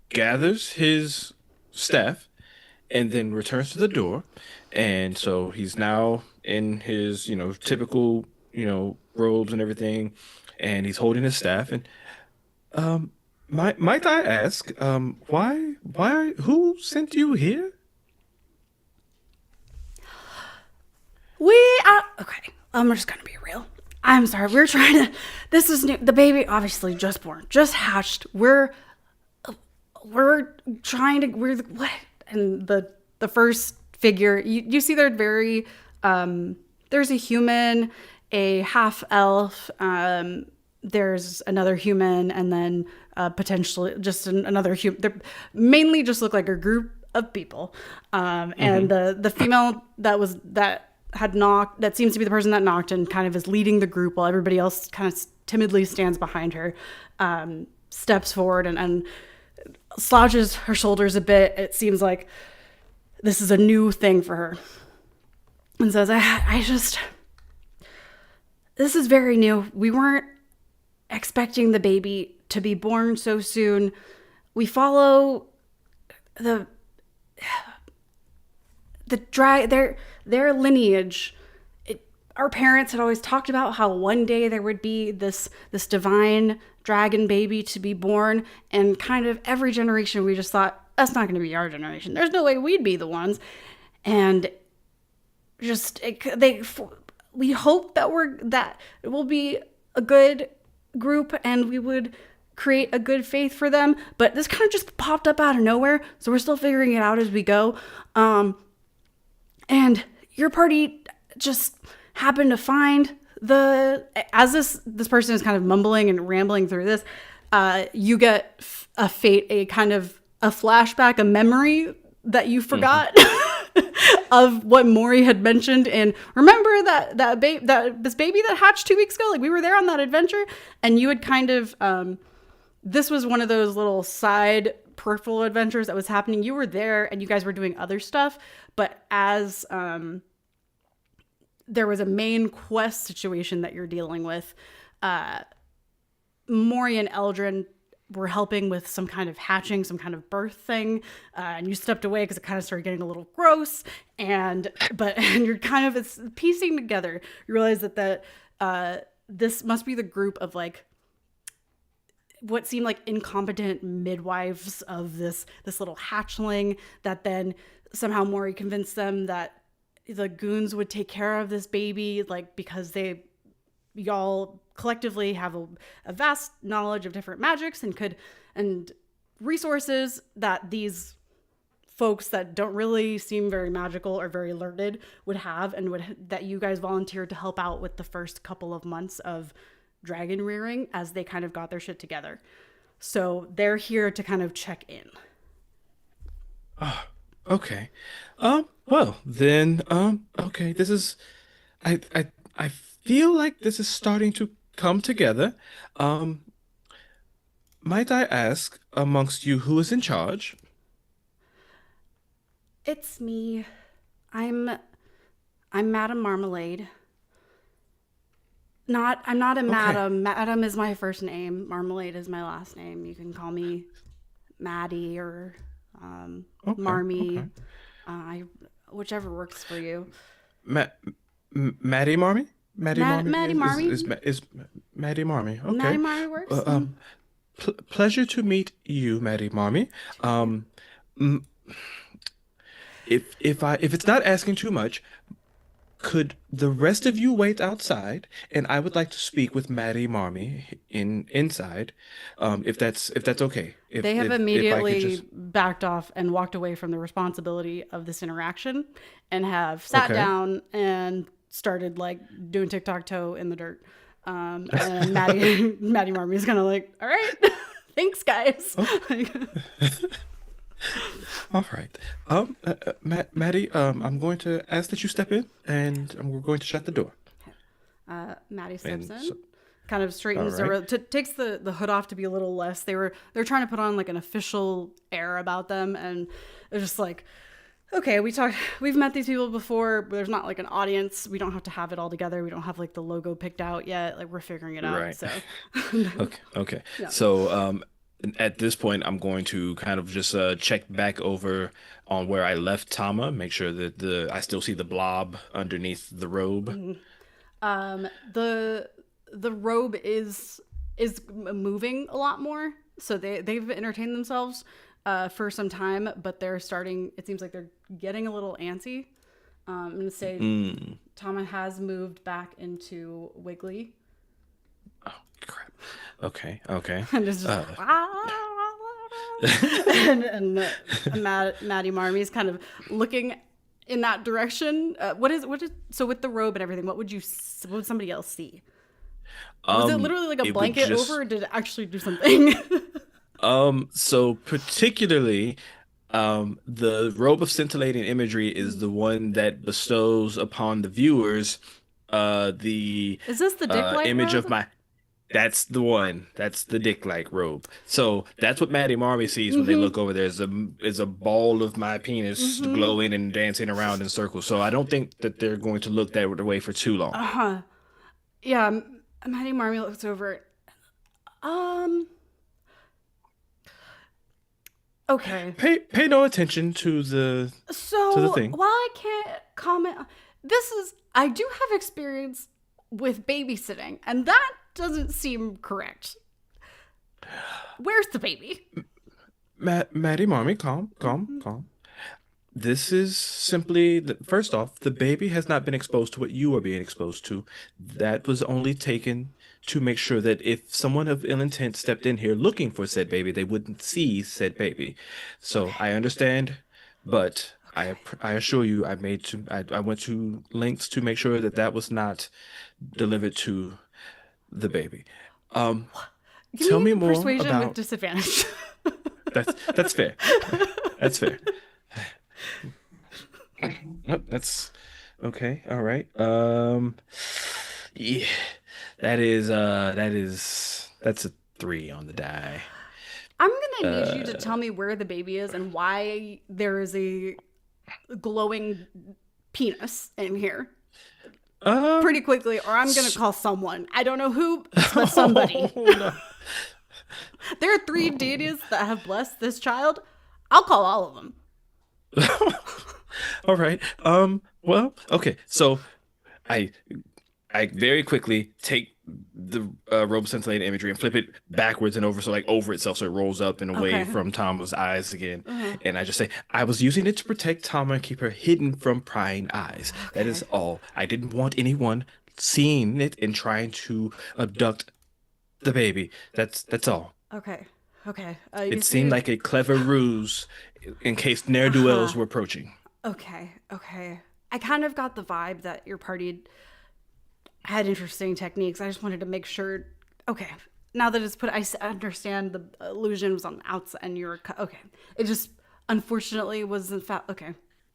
gathers his staff and then returns to the door. And so he's now in his, typical, robes and everything, and he's holding his staff. And might I ask, who sent you here? We are okay. We're just gonna be real. I'm sorry. We're trying to. This is new. The baby, obviously, just born, just hatched. We're trying to. What? And the first figure, you see, they're very. There's a human, a half elf. There's another human, and then potentially just another human. They mainly just look like a group of people. And the female that had knocked, that seems to be the person that knocked and kind of is leading the group while everybody else kind of timidly stands behind her, steps forward and slouches her shoulders a bit. It seems like this is a new thing for her, and says, this is very new. We weren't expecting the baby to be born so soon. We follow the their lineage. Our parents had always talked about how one day there would be this divine dragon baby to be born, and kind of every generation we just thought that's not going to be our generation. There's no way we'd be the ones, and we hope that it will be a good group and we would create a good faith for them. But this kind of just popped up out of nowhere, so we're still figuring it out as we go. And your party just happened to find as this person is kind of mumbling and rambling through this, you get a kind of a flashback, a memory that you forgot of what Maury had mentioned. And remember that this baby that hatched 2 weeks ago, like we were there on that adventure, and you had kind of this was one of those little side peripheral adventures that was happening. You were there and you guys were doing other stuff, but as there was a main quest situation that you're dealing with, Maury and Eldrin were helping with some kind of hatching, some kind of birth thing, and you stepped away because it kind of started getting a little gross. And you're kind of, it's piecing together. You realize that this must be the group of like what seemed like incompetent midwives of this little hatchling, that then somehow Maury convinced them that the goons would take care of this baby, like because y'all collectively have a vast knowledge of different magics and resources that these folks that don't really seem very magical or very learned would have, and that you guys volunteered to help out with the first couple of months of dragon rearing as they kind of got their shit together. So they're here to kind of check in. Oh, okay. Well, then, okay, this is, I feel like this is starting to come together. Um, might I ask amongst you who is in charge? It's me. I'm Madam Marmalade. I'm not a Okay. madam. Madam is my first name. Marmalade is my last name. You can call me Maddie or Marmy. Okay. I whichever works for you. Ma Maddie Marmy? Maddie Marmy Maddie Marmy. is Maddie Marmy. Maddie Okay. Marmy works. Pleasure to meet you, Maddie Marmy. Um, m- if it's not asking too much, could the rest of you wait outside? And I would like to speak with Maddie Marmy inside, if that's okay. They have If I could immediately just backed off and walked away from the responsibility of this interaction, and have sat okay. down and started like doing tic-tac-toe in the dirt. And Maddie Marmy is kind of like, all right, thanks guys. Oh, all right. Maddie, I'm going to ask that you step in, and we're going to shut the door. Maddie steps And in, so, kind of all straightens right. takes the hood off to be a little less. They're trying to put on like an official air about them, and they're just like, okay, we've met these people before, but there's not like an audience. We don't have to have it all together. We don't have like the logo picked out yet. Like we're figuring it out. Right. So Okay. Okay. yeah. So, at this point, I'm going to kind of just check back over on where I left Tama, make sure that I still see the blob underneath the robe. The robe is moving a lot more, so they've entertained themselves for some time, but it seems like they're getting a little antsy. I'm gonna say Mm. Tama has moved back into Wiggly Oh, crap. Okay. Okay. and is just Uh, and Maddie Marmy is kind of looking in that direction. So with the robe and everything, what would somebody else see? Was it literally like a it would blanket just over, or did it actually do something? So particularly, the robe of scintillating imagery is the one that bestows upon the viewers, the Is this the dick light image of robe? my. That's the one. That's the dick-like robe. So that's what Maddie Marmy sees when they Mm-hmm. look over there. Is a ball of my penis Mm-hmm. glowing and dancing around in circles. So I don't think that they're going to look that way for too long. Uh-huh. Yeah, Maddie Marmy looks over. Um. Okay. Pay no attention to the So thing. while I can't comment, I do have experience with babysitting, and that doesn't seem correct. Where's the baby? Maddie, Marmy, calm, calm, calm. This is simply, first off, the baby has not been exposed to what you are being exposed to. That was only taken to make sure that if someone of ill intent stepped in here looking for said baby, they wouldn't see said baby. So Okay. I understand, but Okay. I assure you, I went to lengths to make sure that that was not delivered to the baby. Um, Give Tell me me more persuasion with about disadvantage. that's fair. That's fair. Oh, that's okay. All right. Yeah, that's a three on the die. I'm gonna need you to Uh, tell me where the baby is and why there is a glowing penis in here um, pretty quickly, or I'm gonna s- call someone. I don't know who, but somebody. oh no. There are three deities that have blessed this child. I'll call all of them. All right. Well, okay. So I I very quickly take the robe scintillating imagery and flip it backwards and over, so like over itself, so it rolls up and away Okay. from Tama's eyes again. Uh-huh. And I just say, I was using it to protect Tama and keep her hidden from prying eyes. That is Okay. all. I didn't want anyone seeing it and trying to abduct the baby. That's all. Okay. Okay. You It seemed see. like a clever ruse in case Uh ne'er-do-wells huh. were approaching. Okay. Okay. I kind of got the vibe that your party had interesting techniques. I just wanted to make sure. Okay. Now that it's put, understand the illusion was on the outside and you were okay. It just unfortunately was in fact okay.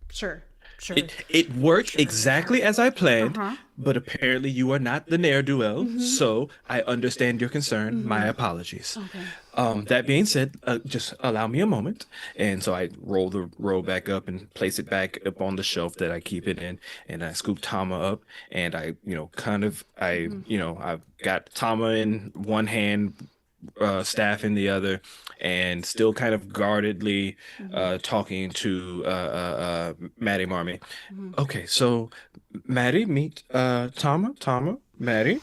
Sure. Sure. It worked Sure. exactly Sure. as I Uh planned, huh. but apparently you are not the ne'er-do-well, so I understand your concern. My apologies. Okay. That being said, just allow me a moment. And so I roll the roll back up and place it back up on the shelf that I keep it in, and I scoop Tama up, and I've got Tama in one hand, staff in the other, and still kind of guardedly talking to Maddie Marmy. Okay, so Maddie, meet Tama, Maddie.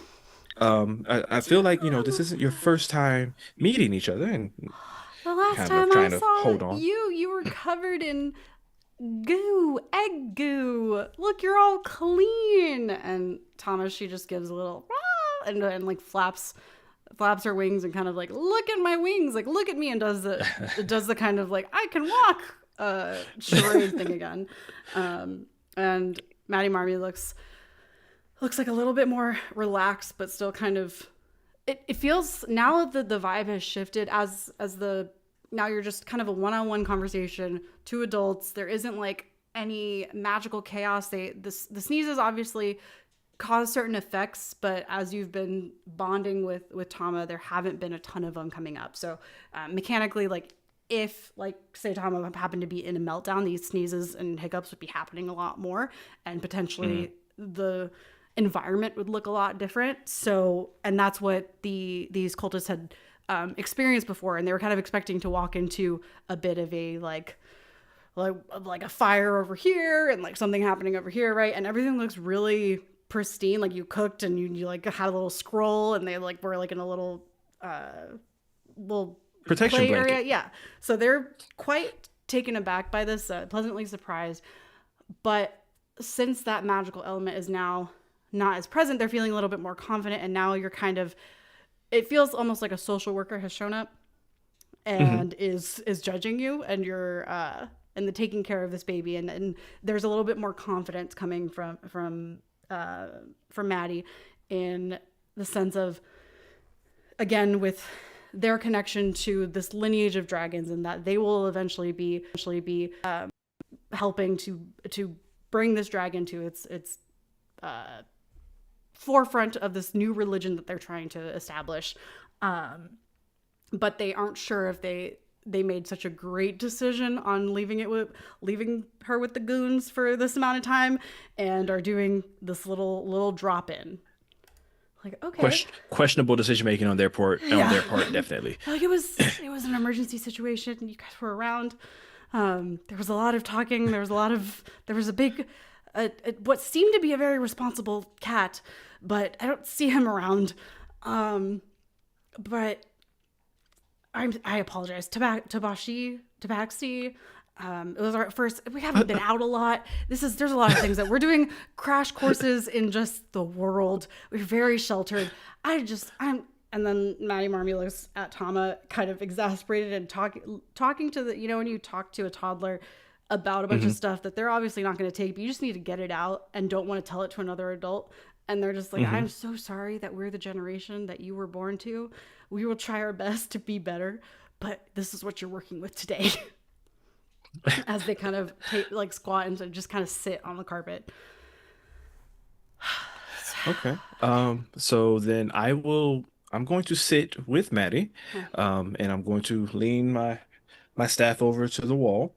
I feel like, this isn't your first time meeting each other, and The last kind of time I trying to saw hold on. you, you were covered in goo, egg goo. Look, you're all clean. And Thomas, she just gives a little and like flaps her wings and kind of like, look at my wings, like look at me, and does the kind of like I can walk charade thing again. And Maddie Marmy looks like a little bit more relaxed, but still kind of it feels now that the vibe has shifted as the now you're just kind of a one-on-one conversation, two adults. There isn't like any magical chaos. The sneezes obviously cause certain effects, but as you've been bonding with Tama, there haven't been a ton of them coming up. So mechanically, like if like say Tama happened to be in a meltdown, these sneezes and hiccups would be happening a lot more, and potentially the environment would look a lot different. So, and that's what these cultists had experienced before, and they were kind of expecting to walk into a bit of a like a fire over here and like something happening over here, right? And everything looks really pristine. Like you cooked and you like had a little scroll, and they like were like in a little Protection play area. blanket. Yeah. So they're quite taken aback by this, pleasantly surprised. But since that magical element is now not as present, they're feeling a little bit more confident. And now you're kind of, it feels almost like a social worker has shown up Hmm. and is judging you, and you're and the taking care of this baby, and there's a little bit more confidence coming from Maddie, in the sense of, again, with their connection to this lineage of dragons, and that they will eventually be helping to bring this dragon to its forefront of this new religion that they're trying to establish. But they aren't sure if they made such a great decision on leaving her with the goons for this amount of time, and are doing this little drop in. Like, okay. Questionable decision making on Yeah. their part, definitely. Like it was an emergency situation. You guys were around. There was a lot of talking. There was a big, what seemed to be a very responsible cat, but I don't see him around. Um, but I apologize. Tabaxi. It was our first. We haven't been out a lot. There's a lot of things that we're doing crash courses in just the world. We're very sheltered. And then Maddie Marmy looks at Tama, kind of exasperated and talking to the, when you talk to a toddler about a bunch of stuff that they're obviously not going to take, but you just need to get it out and don't want to tell it to another adult. And they're just like, I'm so sorry that we're the generation that you were born to. We will try our best to be better, but this is what you're working with today. As they kind of squat and just kind of sit on the carpet. Okay. So then I'm going to sit with Maddie, and I'm going to lean my staff over to the wall.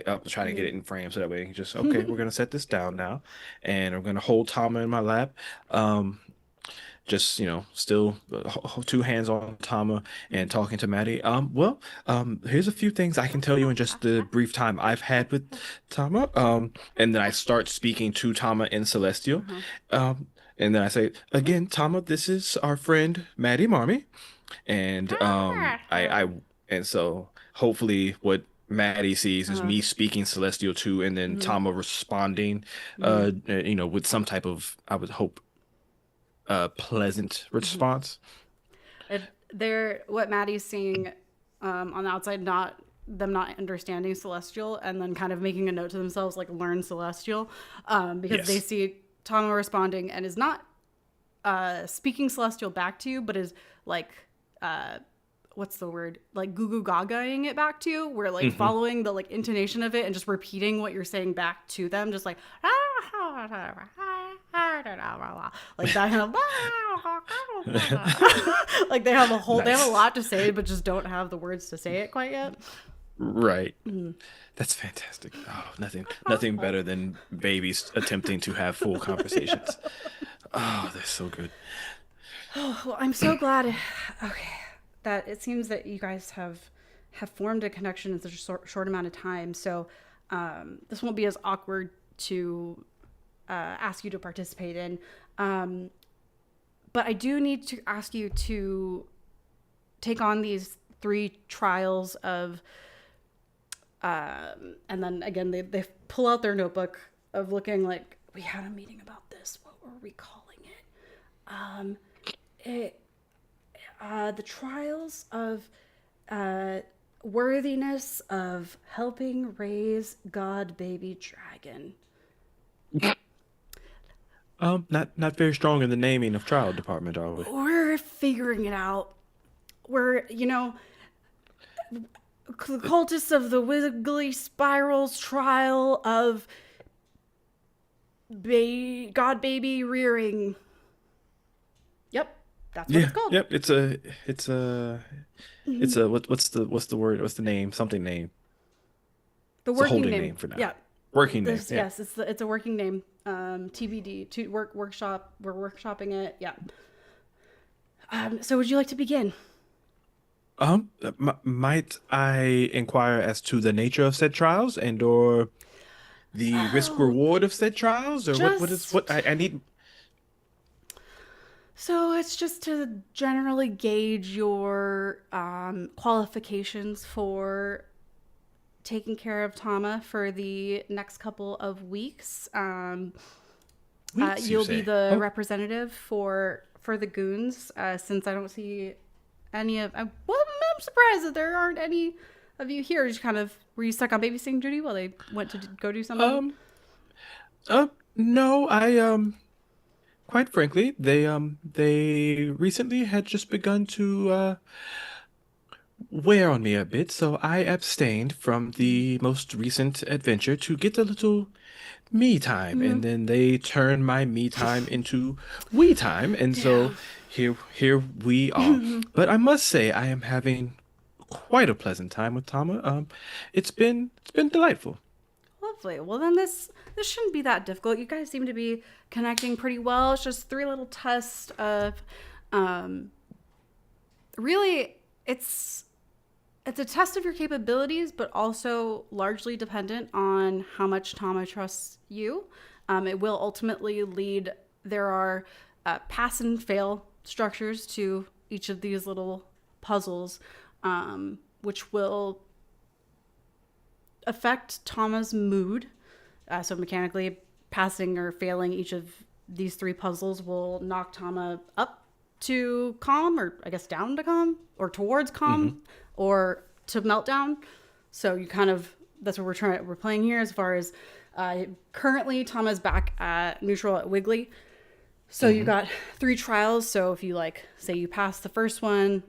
I'll try to get it in frame so that way just okay, we're gonna set this down now, and I'm gonna hold Tama in my lap. Just still two hands on Tama and talking to Maddie. Here's a few things I can tell you in just the brief time I've had with Tama. And then I start speaking to Tama in Celestial. And then I say again, Tama, this is our friend Maddie Marmy, and and so hopefully what Maddie sees is me speaking Celestial too, and then Tama responding, with some type of, I would hope, pleasant response. They're what Maddie's seeing on the outside, not them not understanding Celestial, and then kind of making a note to themselves, like learn Celestial, because they see Tama responding and is not speaking Celestial back to you, but is like what's the word, like goo goo gagaing it back to you, where like following the like intonation of it and just repeating what you're saying back to them, just like like that kind of like they have they have a lot to say but just don't have the words to say it quite yet. Right. That's fantastic. Oh, nothing better than babies attempting to have full conversations. Oh, they're so good. Oh, well, I'm so glad. Okay, that it seems that you guys have formed a connection in such a short amount of time. So this won't be as awkward to ask you to participate in. But I do need to ask you to take on these 3 trials of, and then again, they pull out their notebook of looking like, we had a meeting about this. What were we calling it? The trials of worthiness of helping raise God baby dragon. Not very strong in the naming of trial department, are we? We're figuring it out. We're, cultists of the Wiggly Spirals trial of God baby rearing. Yep, that's what it's called. Yep. What's the word? What's the name? Something name. The It's a working holding name. name for now. Yeah. Working name. Yeah. Yes, it's a working name. TBD to workshop. We're workshopping it. Yeah. So would you like to begin? Might I inquire as to the nature of said trials and or the risk reward of said trials, or what I need? So it's just to generally gauge your qualifications for taking care of Tama for the next couple of weeks. Weeks, you You'll be say? the Oh, representative for the goons, since I don't see any of. I'm surprised that there aren't any of you here. Just kind of, were you stuck on babysitting duty while they went to go do something? no, quite frankly, they recently had just begun to wear on me a bit, so I abstained from the most recent adventure to get a little me time, and then they turned my me time into we time, and so here we are. But I must say, I am having quite a pleasant time with Tama. It's been delightful. Well, Hopefully. Well, then this shouldn't be that difficult. You guys seem to be connecting pretty well. It's just 3 little tests of, really, it's a test of your capabilities, but also largely dependent on how much Tama trusts you. It will ultimately lead. There are pass and fail structures to each of these little puzzles, which will affect Tama's mood. So mechanically, passing or failing each of these 3 puzzles will knock Tama up to calm, or I guess down to calm, or towards calm, or to meltdown. So you kind of, that's what we're playing here. As far as currently, Tama's back at neutral at Wiggly. So you got 3 trials. So if you say you pass the first one,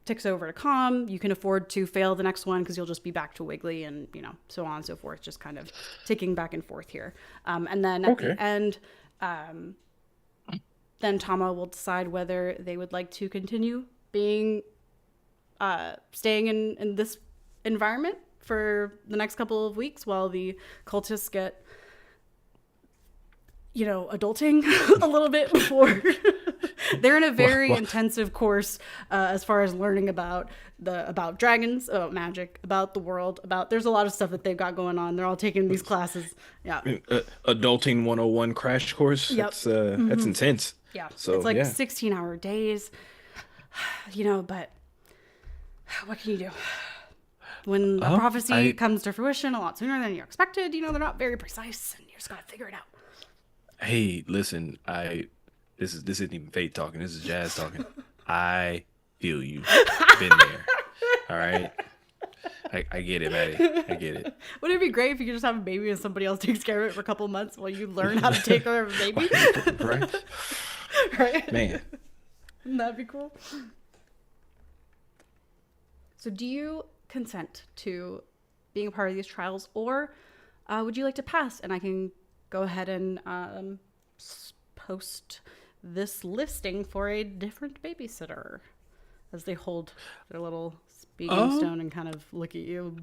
ticks over to calm, you can afford to fail the next one because you'll just be back to Wiggly, and so on and so forth, just kind of ticking back and forth here. And then at the end, then Tama will decide whether they would like to continue being staying in this environment for the next couple of weeks while the cultists get adulting a little bit before they're in a very intensive course as far as learning about dragons, about magic, about the world, there's a lot of stuff that they've got going on. They're all taking these classes. Yeah. Adulting 101 crash course. Yep. That's intense. Yeah. So it's like 16-hour days, but what can you do? When a prophecy comes to fruition a lot sooner than you expected, they're not very precise, and you just gotta figure it out. Hey, listen, this isn't even Fate talking. This is Jazz talking. I feel you. Been there. All right. I get it, Maddie. I get it. Wouldn't it be great if you could just have a baby and somebody else takes care of it for a couple of months while you learn how to take care of a baby? Right. Right? Man. Wouldn't that be cool? So do you consent to being a part of these trials, or would you like to pass? And I can go ahead and post this listing for a different babysitter as they hold their little speaking stone and kind of look at you.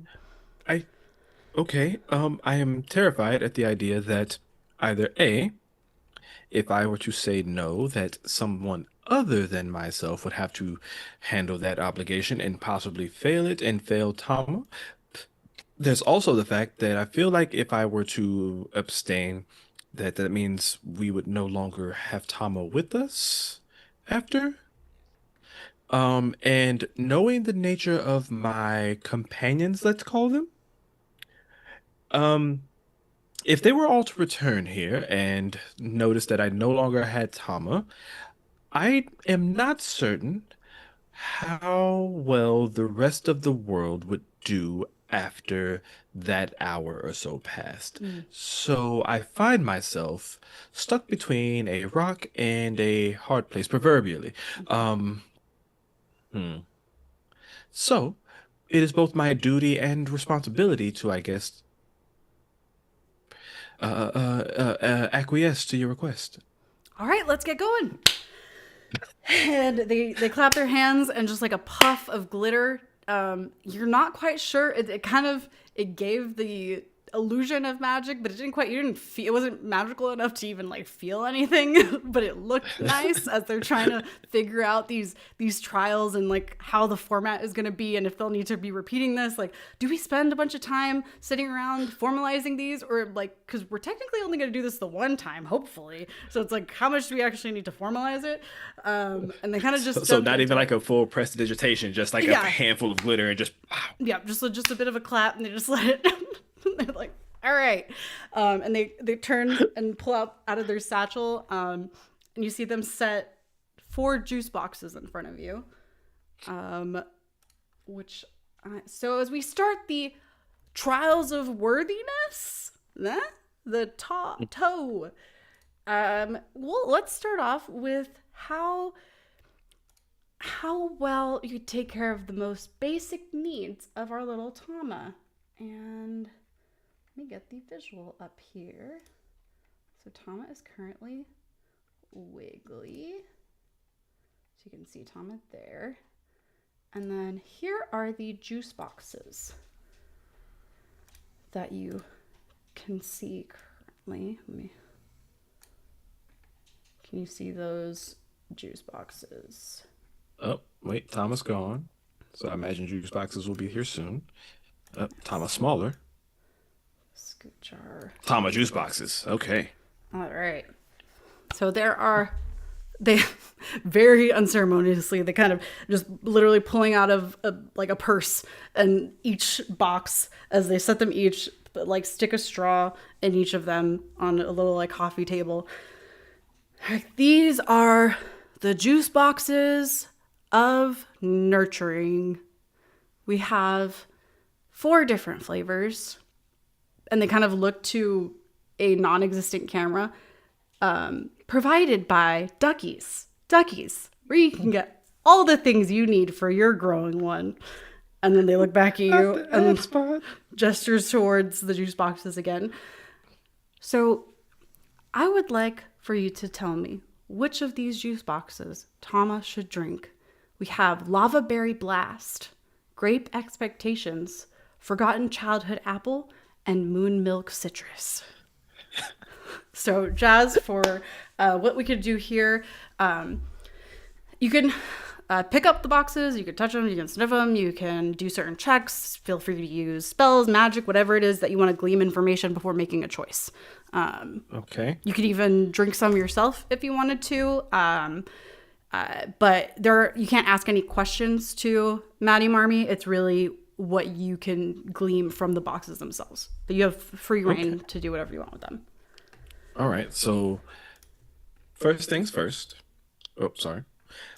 Okay. I am terrified at the idea that either A, if I were to say no, that someone other than myself would have to handle that obligation and possibly fail it and fail Tama. There's also the fact that I feel like if I were to abstain, that means we would no longer have Tama with us after. And knowing the nature of my companions, let's call them, if they were all to return here and notice that I no longer had Tama, I am not certain how well the rest of the world would do after that hour or so passed. So I find myself stuck between a rock and a hard place, proverbially. So it is both my duty and responsibility to, I guess, acquiesce to your request. All right, let's get going. And they clap their hands, and just like a puff of glitter. You're not quite sure. It gave the illusion of magic, but you didn't feel, it wasn't magical enough to even feel anything, but it looked nice as they're trying to figure out these trials and how the format is going to be, and if they'll need to be repeating this. Do we spend a bunch of time sitting around formalizing these, or because we're technically only going to do this the one time, hopefully, so it's how much do we actually need to formalize it? And they kind of just so not even a full prestidigitation, just a handful of glitter and just just a bit of a clap, and they just let it they're like, all right. And they turn and pull out of their satchel, and you see them set 4 juice boxes in front of you. So as we start the trials of worthiness, the toe. Well, let's start off with how well you take care of the most basic needs of our little Tama. And let me get the visual up here. So Tama is currently Wiggly. So you can see Tama there. And then here are the juice boxes that you can see currently. Can you see those juice boxes? Oh, wait, Thomas gone. So I imagine juice boxes will be here soon. Thomas smaller. Scoot jar. Thomas juice boxes. Okay. All right. So they very unceremoniously, they kind of just literally pulling out of a purse, and each box, as they set them each, like stick a straw in each of them on a little like coffee table. These are the juice boxes of nurturing. We have 4 different flavors, and they kind of look to a non-existent camera, provided by Duckies. Duckies, where you can get all the things you need for your growing one. And then they look back at you and gestures towards the juice boxes again. So I would like for you to tell me which of these juice boxes Tama should drink. We have Lava Berry Blast, Grape Expectations, Forgotten Childhood Apple, and Moon Milk Citrus. So, Jazz, for what we could do here, you can pick up the boxes, you can touch them, you can sniff them, you can do certain checks. Feel free to use spells, magic, whatever it is that you want to glean information before making a choice. Okay. You could even drink some yourself if you wanted to. But you can't ask any questions to Maddie Marmy. It's really what you can glean from the boxes themselves. But you have free reign to do whatever you want with them. All right. So first things first. Oh, sorry.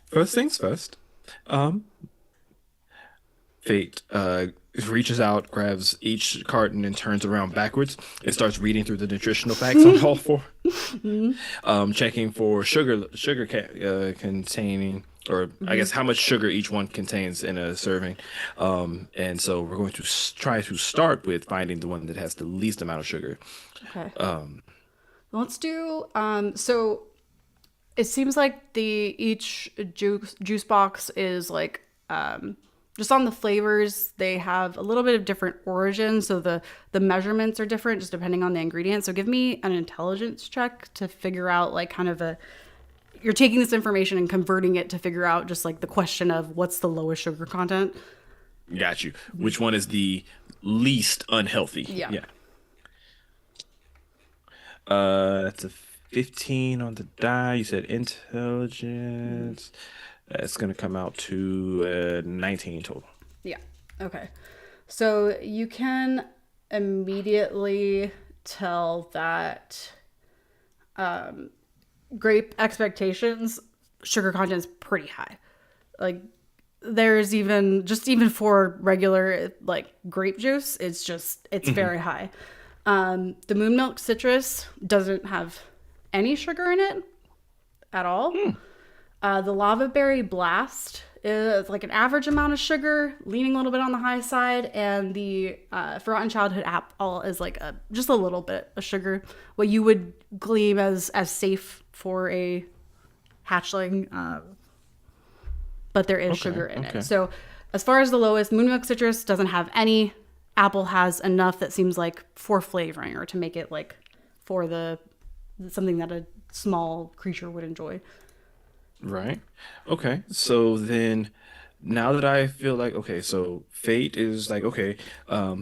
First things first. Fate reaches out, grabs each carton, and turns around backwards. It starts reading through the nutritional facts on all 4. Checking for sugar containing, or I guess how much sugar each one contains in a serving. And so we're going to try to start with finding the one that has the least amount of sugar. Okay. Let's do. So it seems like each juice box is like just on the flavors, they have a little bit of different origin, so the measurements are different just depending on the ingredients. So give me an intelligence check to figure out like kind of you're taking this information and converting it to figure out just like the question of what's the lowest sugar content. Got you. Which one is the least unhealthy? Yeah. That's a 15 on the die. You said intelligence. It's going to come out to 19 total. Yeah. Okay. So you can immediately tell that Grape Expectations sugar content is pretty high. Like there's even for regular like grape juice, it's very high. The Moon Milk Citrus doesn't have any sugar in it at all. The Lava Berry Blast is like an average amount of sugar, leaning a little bit on the high side, and the Forgotten Childhood Apple is like just a little bit of sugar, what you would glean as safe for a hatchling, but there is sugar in it. So as far as the lowest, Moon Milk Citrus doesn't have any. Apple has enough that seems like for flavoring or to make it like for something that a small creature would enjoy. Right. Okay. So then now that I feel like, okay, so fate is like, okay,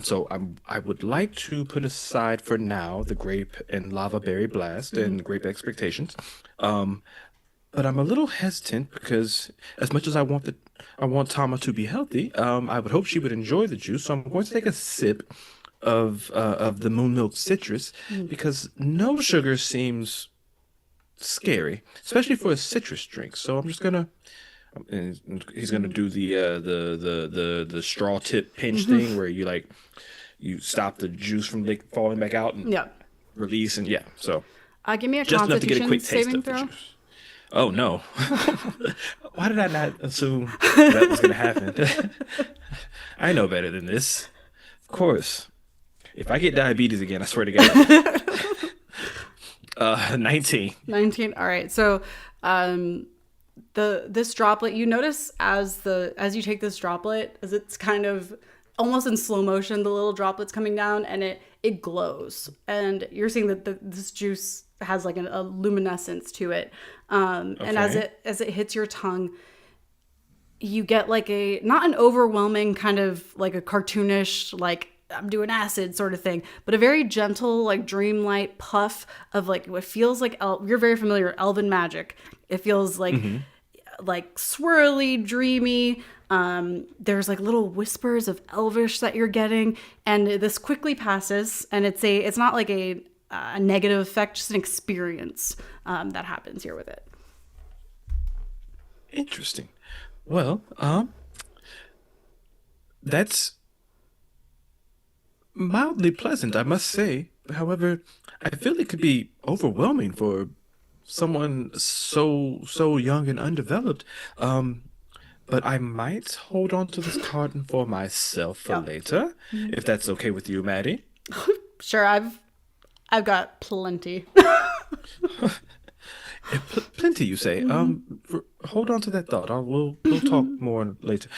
so I would like to put aside for now the grape and lava berry blast and grape expectations. But I'm a little hesitant because as much as I want Tama to be healthy, I would hope she would enjoy the juice. So I'm going to take a sip of the moon milk citrus because no sugar seems scary, especially for a citrus drink. So I'm just gonna, and he's gonna do the straw tip pinch thing where you stop the juice from falling back out and release and so give me a just enough to get a Constitution quick taste saving of the throw. juice. Oh no! Why did I not assume that was gonna happen? I know better than this. Of course. If I get diabetes again, I swear to God. 19. 19. All right. So, this droplet, you notice as you take this droplet, as it's kind of almost in slow motion, the little droplets coming down, and it glows, and you're seeing that this juice has like a luminescence to it, and Okay. as it hits your tongue, you get like a not an overwhelming kind of like a cartoonish like I'm doing acid sort of thing, but a very gentle like dreamlight puff of like what feels like you're very familiar with elven magic. It feels Hmm. like swirly, dreamy. There's like little whispers of elvish that you're getting, and this quickly passes. And it's not like a negative effect, just an experience that happens here with it. Interesting. Well, that's mildly pleasant, I must say. However, I feel it could be overwhelming for someone so young and undeveloped. Um, but I might hold on to this carton for myself for Yeah, later, if that's okay with you, Maddie. sure. I've got plenty. Plenty, you say. Hold on to that thought. We'll talk more later.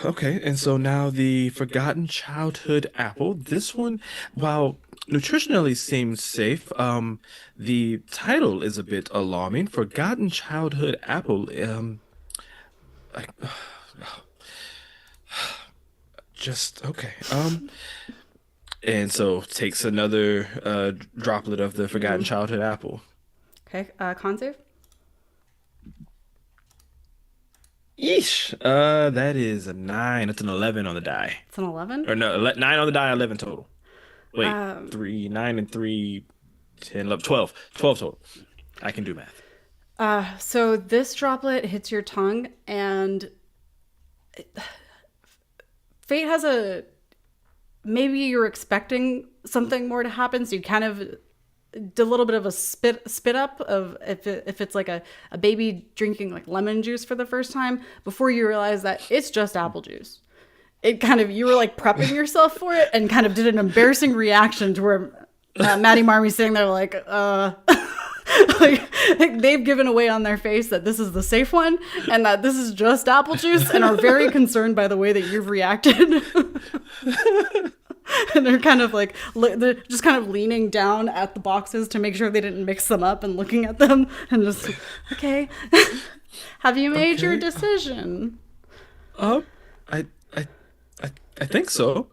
Okay, and so now the Forgotten Childhood Apple. This one, while nutritionally seems safe, the title is a bit alarming. Forgotten Childhood Apple. I, just okay. And so takes another droplet of the Forgotten Childhood Apple. Okay, con save. Yeesh. That is a 9. That's an 11 on the die. It's an 11. Or no, 9 on the die, 11 total. Wait, Um, 3, 9 and 3, 10, 11, 12. 12 total. I can do math. so this droplet hits your tongue, and Fate has a maybe you're expecting something more to happen, so you kind of did a little bit of a spit up of if it's like a baby drinking like lemon juice for the first time before you realize that it's just apple juice. It kind of you were like prepping yourself for it and kind of did an embarrassing reaction to where Maddie Marmy's sitting there like like they've given away on their face that this is the safe one and that this is just apple juice and are very concerned by the way that you've reacted. And they're kind of like they're just kind of leaning down at the boxes to make sure they didn't mix them up and looking at them and just okay. Have you made your Okay. decision? Um, I, I, I think so.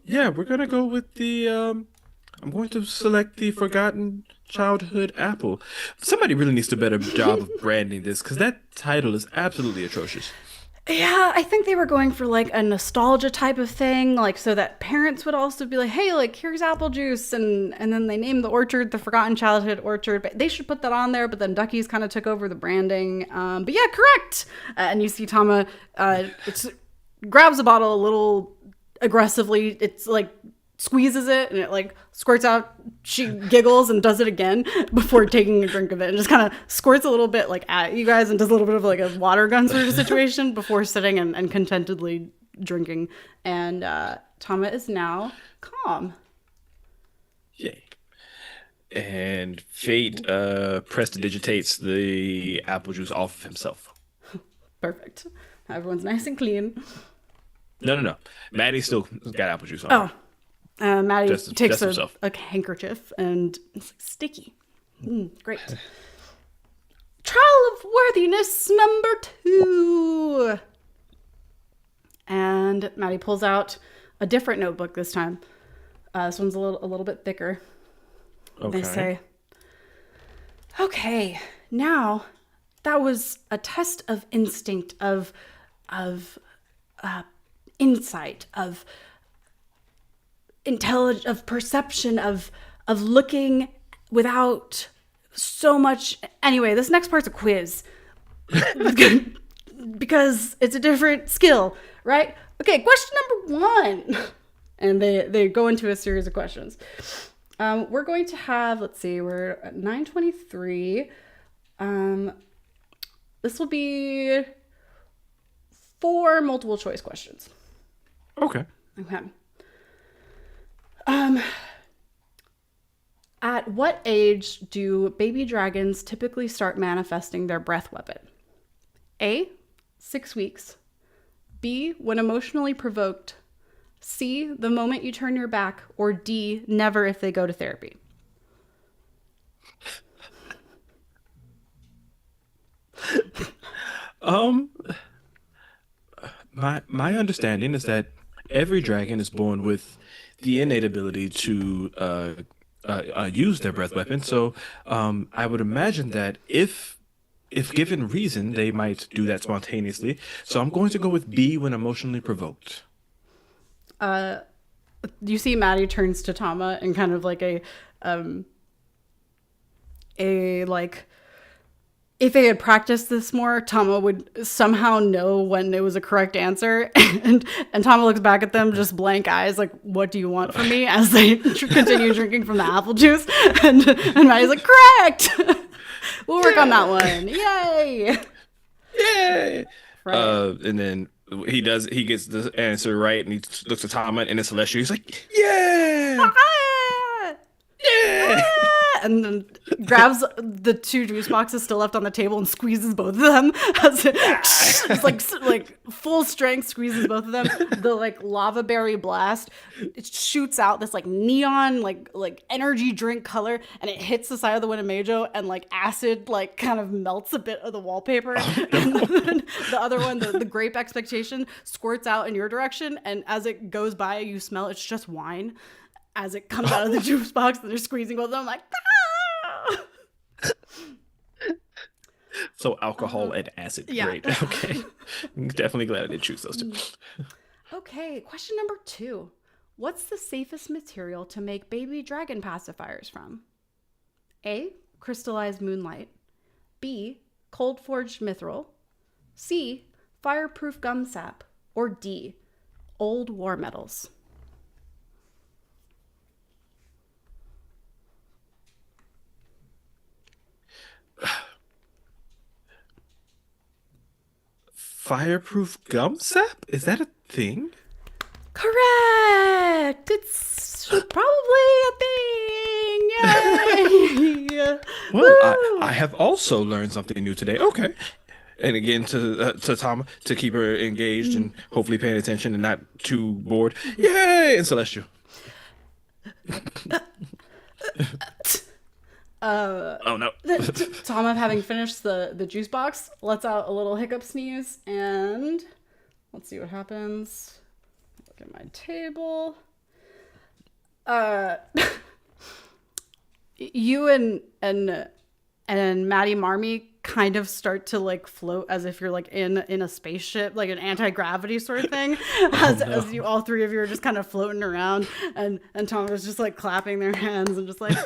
Yeah, we're gonna go with the I'm going to select the Forgotten Childhood Apple. Somebody really needs to do a better job of branding this because that title is absolutely atrocious. Yeah, I think they were going for like a nostalgia type of thing, like so that parents would also be like, "Hey, like here's apple juice," and then they named the orchard the Forgotten Childhood Orchard. But they should put that on there. But then Ducky's kind of took over the branding. But yeah, correct. And you see Tama, it's grabs a bottle a little aggressively. It's like squeezes it and it like squirts out. She giggles and does it again before taking a drink of it and just kind of squirts a little bit like at you guys and does a little bit of like a water gun sort of situation before sitting and contentedly drinking. And Tama is now calm. Yay. And Fate prestidigitates the apple juice off of himself. Perfect. Everyone's nice and clean. No, no, no. Maddie still got apple juice on Oh, her. Maddie takes Just himself. a handkerchief and it's like sticky. Great. Trial of Worthiness number 2. And Maddie pulls out a different notebook this time. This one's a little bit thicker. They Okay. say, "Okay, now that was a test of instinct, of insight, of intelligence, of perception, of looking without so much. Anyway, this next part's a quiz because it's a different skill, right? Okay, question number 1." And they go into a series of questions. We're going to have, let's see, we're at 9:23. This will be 4 multiple choice questions. Okay. Okay. At what age do baby dragons typically start manifesting their breath weapon? A, 6 weeks. B, when emotionally provoked. C, the moment you turn your back. Or D, never if they go to therapy. Um, my understanding is that every dragon is born with the innate ability to use their breath weapon. So I would imagine that if given reason, they might do that spontaneously. So I'm going to go with B when emotionally provoked. You see Maddie turns to Tama and kind of like a like if they had practiced this more, Tama would somehow know when it was a correct answer. And Tama looks back at them, just blank eyes, like, what do you want from me? As they continue drinking from the apple juice. And Maddie's like, correct! We'll work on that one. Yay! Yay! Right. And then he gets the answer right, and he looks at Tama and it's Celestial. He's like, yeah, Ah! yeah. And then grabs the two juice boxes still left on the table and squeezes both of them. It's like full strength squeezes both of them. The like lava berry blast, it shoots out this like neon like energy drink color, and it hits the side of the Winnebago, and like acid like kind of melts a bit of the wallpaper. And then the other one, the grape expectation, squirts out in your direction, and as it goes by, you smell it's just wine. As it comes out of the juice box, and they're squeezing both of them, I'm like, ah! So alcohol and acid. Yeah. Great. Okay. I'm definitely glad I didn't choose those two. Okay, question number 2. What's the safest material to make baby dragon pacifiers from? A, crystallized moonlight. B, cold forged mithril. C, fireproof gum sap. Or D, old war metals. Fireproof gum sap? Is that a thing? Correct! It's probably a thing! Yay! Well, Woo! I have also learned something new today. Okay. And again, to Tama, to keep her engaged and hopefully paying attention and not too bored. Yay! And Celestial. Oh no. Tama, having finished the juice box, lets out a little hiccup sneeze, and let's see what happens. Look at my table. You and Maddie Marmy kind of start to like float as if you're like in a spaceship, like an anti-gravity sort of thing. As you all three of you are just kind of floating around, and Tom is just like clapping their hands and just like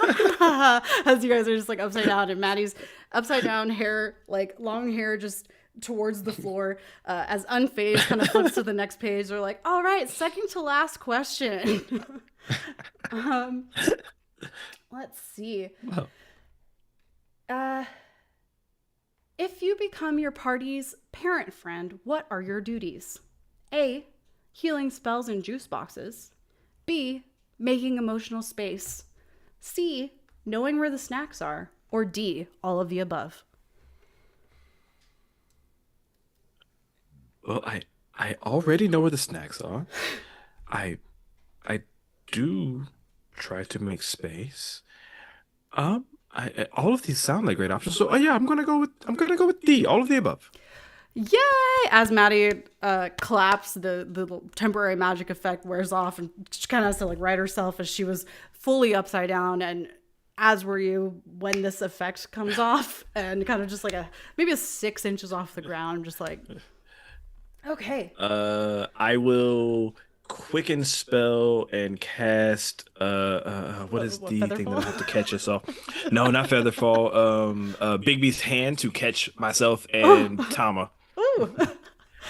as you guys are just like upside down, and Maddie's upside down, hair like long hair just towards the floor, as unfazed kind of flips to the next page. They're like, all right, second to last question. Let's see. Wow. If you become your party's parent friend, what are your duties? A, healing spells in juice boxes. B, making emotional space. C, knowing where the snacks are. Or D, all of the above. Well, I already know where the snacks are. I I do try to make space. All of these sound like great options. So, yeah, I'm gonna go with D, all of the above. Yay! As Maddie claps, the temporary magic effect wears off, and she kind of has to like right herself as she was fully upside down, and as were you when this effect comes off, and kind of just like maybe 6 inches off the ground, just like okay. I will quicken spell and cast what is the thing that I have to catch us all? No, not Featherfall. Bigby's hand to catch myself and Tama. Ooh.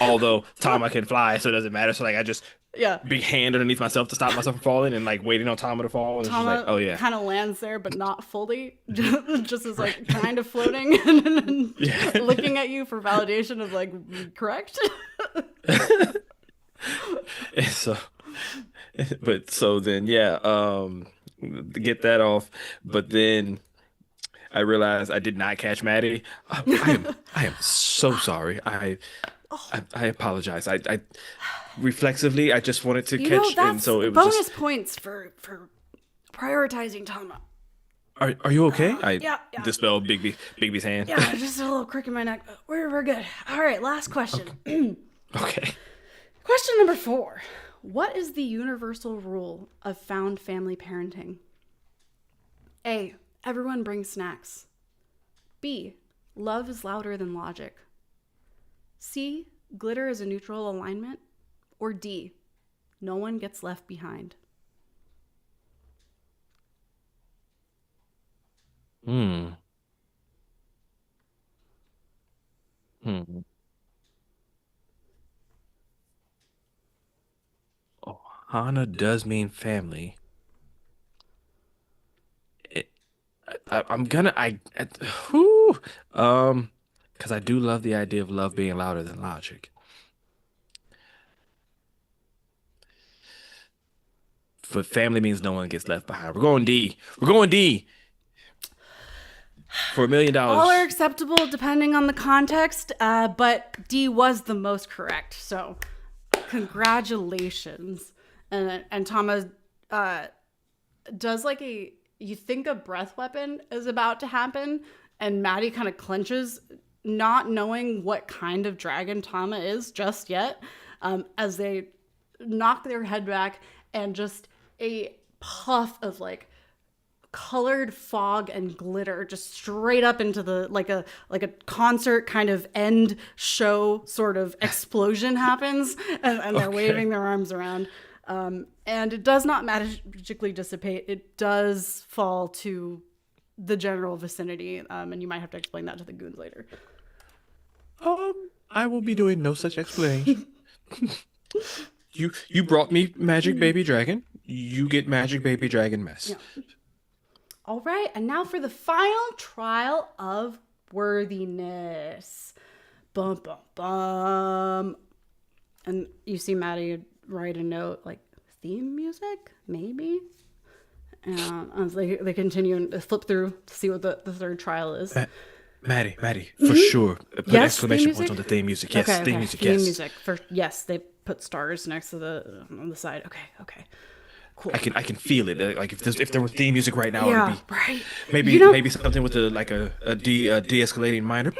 Although Tama can fly, so it doesn't matter. So like I just Yeah. big hand underneath myself to stop myself from falling, and like waiting on Tama to fall. And it's just Tama like, oh yeah. kind of lands there, but not fully. Just as like kind of floating and Yeah. looking at you for validation of like correct. And so then yeah, get that off. But then I realized I did not catch Maddie. I am so sorry. I apologize. I reflexively, I just wanted to You know, catch, and that's so it was bonus just. points for prioritizing Tama. Are you okay? I Yeah, yeah. dispelled Bigby's hand. Yeah, just a little crick in my neck. We're good. All right, last question. Okay. Question number 4. What is the universal rule of found family parenting? A. Everyone brings snacks. B. Love is louder than logic. C. Glitter is a neutral alignment. Or D. No one gets left behind. Hmm. Hmm. Ohana does mean family. It, I'm gonna whew, um, because I do love the idea of love being louder than logic. But family means no one gets left behind. We're going D. We're going D for All are $1 million. acceptable depending on the context, but D was the most correct. So, congratulations. And Thomas does like a, you think a breath weapon is about to happen, and Maddie kind of clenches, not knowing what kind of dragon Tama is just yet, as they knock their head back and just a puff of like colored fog and glitter just straight up into the like a concert kind of end show sort of explosion happens, and they're Okay. waving their arms around, and it does not magically dissipate. It does fall to the general vicinity, and you might have to explain that to the goons later. I will be doing no such explanation. You brought me magic baby dragon. You get magic baby dragon mess. Yeah. All right, and now for the final trial of worthiness. Bum, bum, bum. And you see Maddie write a note like theme music, maybe? And as they continue and flip through to see what the third trial is. Maddie, for sure. Put Yes, exclamation theme points music? on the theme music. Yes, Okay, theme okay. music. Theme Yes. music. Yes, they put stars next to the on the side. Okay. Cool. I can feel it. Like if there were theme music right now, Yeah, it'd be right. maybe You know, maybe something with a de-escalating minor.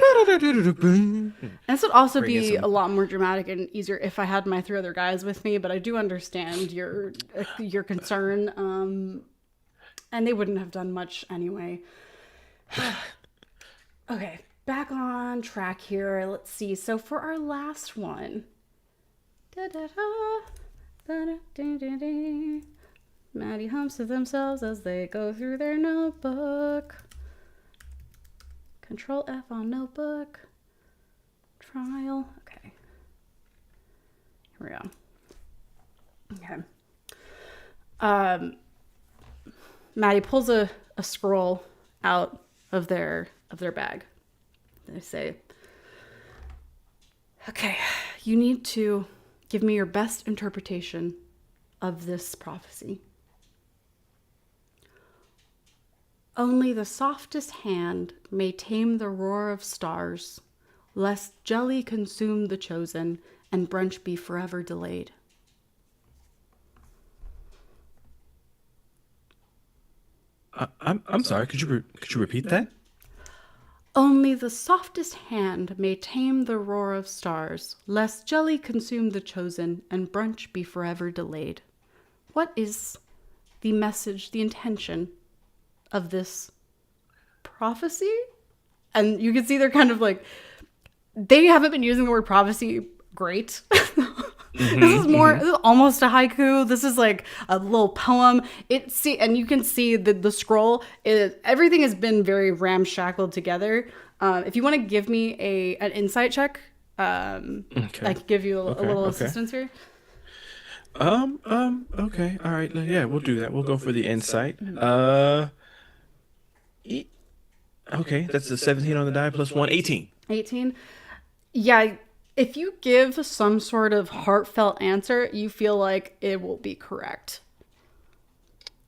this would also Bring in be some- a lot more dramatic and easier if I had my 3 other guys with me, but I do understand your concern, and they wouldn't have done much anyway. Okay, back on track here. Let's see. So for our last one, Maddie hums to themselves as they go through their notebook. Control F on notebook. Trial. Okay. Here we go. Okay. Maddie pulls a scroll out of their bag. They say, "Okay, you need to give me your best interpretation of this prophecy. Only the softest hand may tame the roar of stars, lest jelly consume the chosen and brunch be forever delayed." I'm sorry. Could you repeat that? Only the softest hand may tame the roar of stars, lest jelly consume the chosen and brunch be forever delayed. What is the message, the intention of this prophecy? And you can see they're kind of like, they haven't been using the word prophecy great. This is more, this is almost a haiku. This is like a little poem. And you can see that the scroll is, everything has been very ramshackled together. If you want to give me an insight check, I can give you a little assistance here. Okay. All right. Yeah, we'll do that. We'll go for the insight. Okay, that's the 17 on the die plus 1, 18. 18. Yeah, if you give some sort of heartfelt answer, you feel like it will be correct.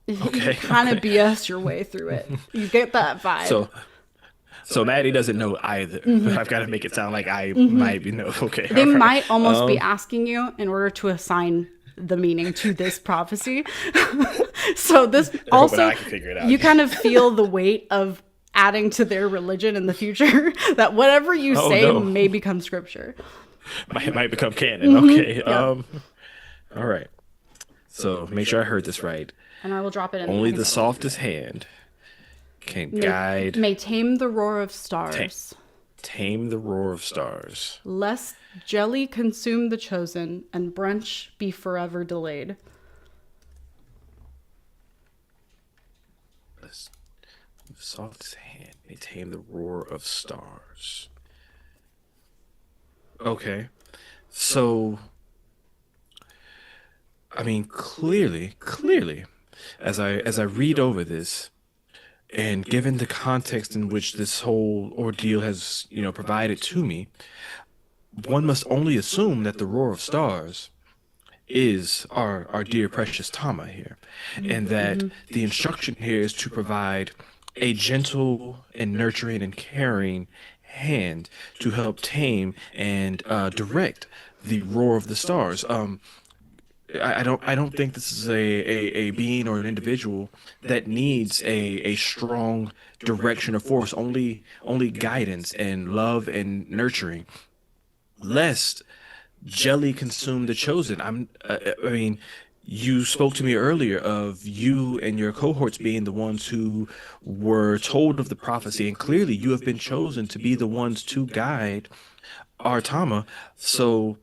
Okay. You kind of BS your way through it. You get that vibe. So Maddie doesn't know either, but I've got to make it sound like I Mm-hmm. might be know. Okay, They all right. might almost be asking you in order to assign the meaning to this prophecy. So this Hoping also, I can figure it out. you kind of feel the weight of adding to their religion in the future that whatever you Oh say no, may become scripture. might become canon. Okay. Yeah. All right. So make sure I heard this right. And I will drop it in. I Only can the drop it in. softest hand can May, guide, may tame the roar of ta- stars, tame the roar of stars. lest jelly consume the chosen and brunch be forever delayed. The softest hand may tame the roar of stars. Okay. So, I mean, clearly, as I read over this, and given the context in which this whole ordeal has, provided to me, one must only assume that the roar of stars is our dear precious Tama here, and that the instruction here is to provide a gentle and nurturing and caring hand to help tame and direct the roar of the stars. I don't think this is a being or an individual that needs a strong direction or force, only guidance and love and nurturing, lest jelly consume the chosen. I mean, you spoke to me earlier of you and your cohorts being the ones who were told of the prophecy, and clearly you have been chosen to be the ones to guide our Tama. So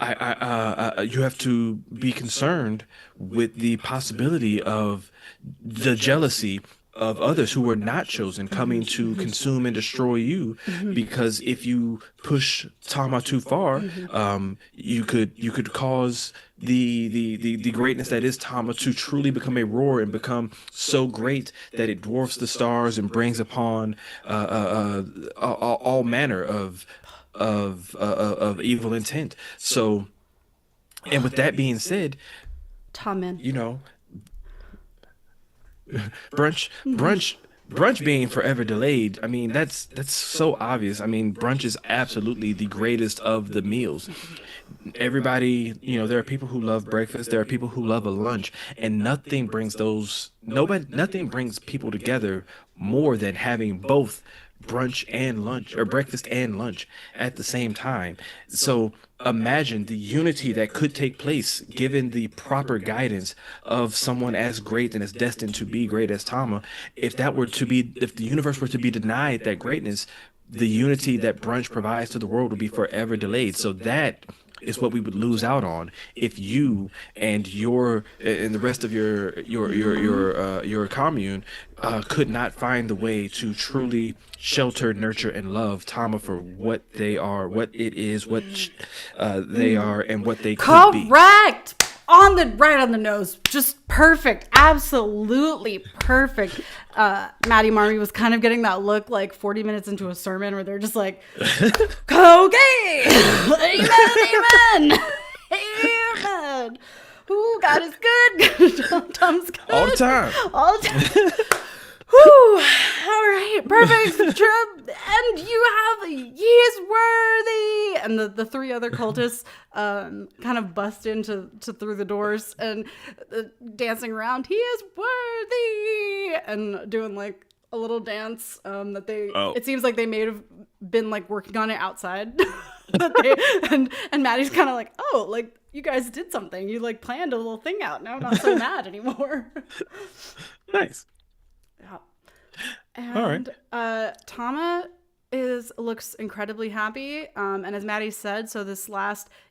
you have to be concerned with the possibility of the jealousy of others who were not chosen coming to consume and destroy you, because if you push Tama too far, you could cause the greatness that is Tama to truly become a roar and become so great that it dwarfs the stars and brings upon all manner of evil intent. So, and with that being said, Tamen. you know, brunch being forever delayed. I mean, that's so obvious. I mean, brunch is absolutely the greatest of the meals. Everybody, there are people who love breakfast, there are people who love a lunch, and nothing brings people together more than having both brunch and lunch, or breakfast and lunch at the same time. So imagine the unity that could take place given the proper guidance of someone as great and as destined to be great as Tama. If the universe were to be denied that greatness, the unity that brunch provides to the world would be forever delayed. So that is what we would lose out on if you and the rest of your commune could not find the way to truly shelter, nurture, and love Tama for what they are, what it is, what they are, and what they could be. Correct. Right on the nose. Just perfect. Absolutely perfect. Maddie Marmy was kind of getting that look like 40 minutes into a sermon where they're just like, okay. Amen. Amen. Ooh, God is good. Tom's good. All the time. All the time. Whew. All right, perfect. Trip, and he is worthy. And the three other cultists kind of bust into through the doors and dancing around. He is worthy, and doing like a little dance that they. Oh. It seems like they may have been like working on it outside. and Maddie's kind of like, oh, like you guys did something. You like planned a little thing out. Now I'm not so mad anymore. Nice. Yeah. And All right. Tama looks incredibly happy. And as Maddie said, so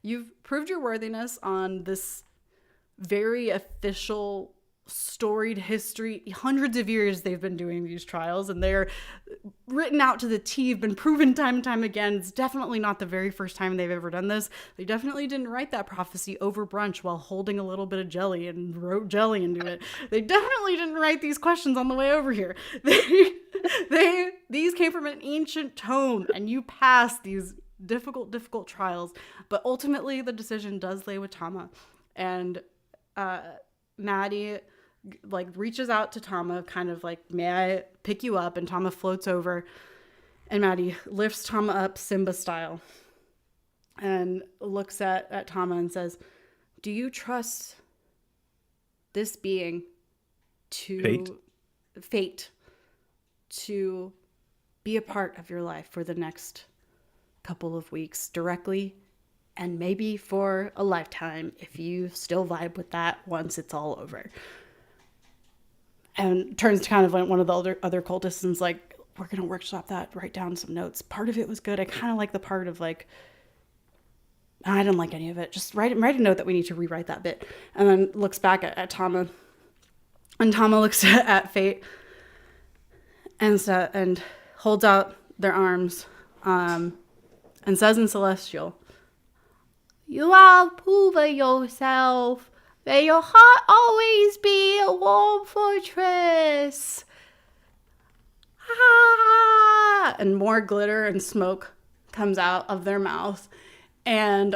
you've proved your worthiness on this very official storied history. Hundreds of years they've been doing these trials, and they're written out to the T, have been proven time and time again. It's definitely not the very first time they've ever done this. They definitely didn't write that prophecy over brunch while holding a little bit of jelly and wrote jelly into it. They definitely didn't write these questions on the way over here. These came from an ancient tome, and you passed these difficult trials. But ultimately, the decision does lay with Tama, and Maddie like reaches out to Tama, kind of like, may I pick you up? And Tama floats over And Maddie lifts Tama up Simba style and looks at Tama and says, "Do you trust this being Fate. to fate to be a part of your life for the next couple of weeks directly and maybe for a lifetime if you still vibe with that once it's all over?" And turns to kind of like one of the other cultists and's like, "We're going to workshop that, write down some notes. Part of it was good. I kind of like the part of like, I didn't like any of it. Just write a note that we need to rewrite that bit." And then looks back at Tama. And Tama looks at Fate and holds out their arms and says in Celestial, "You have proven yourself. May your heart always be a warm fortress." Ah! And more glitter and smoke comes out of their mouth. And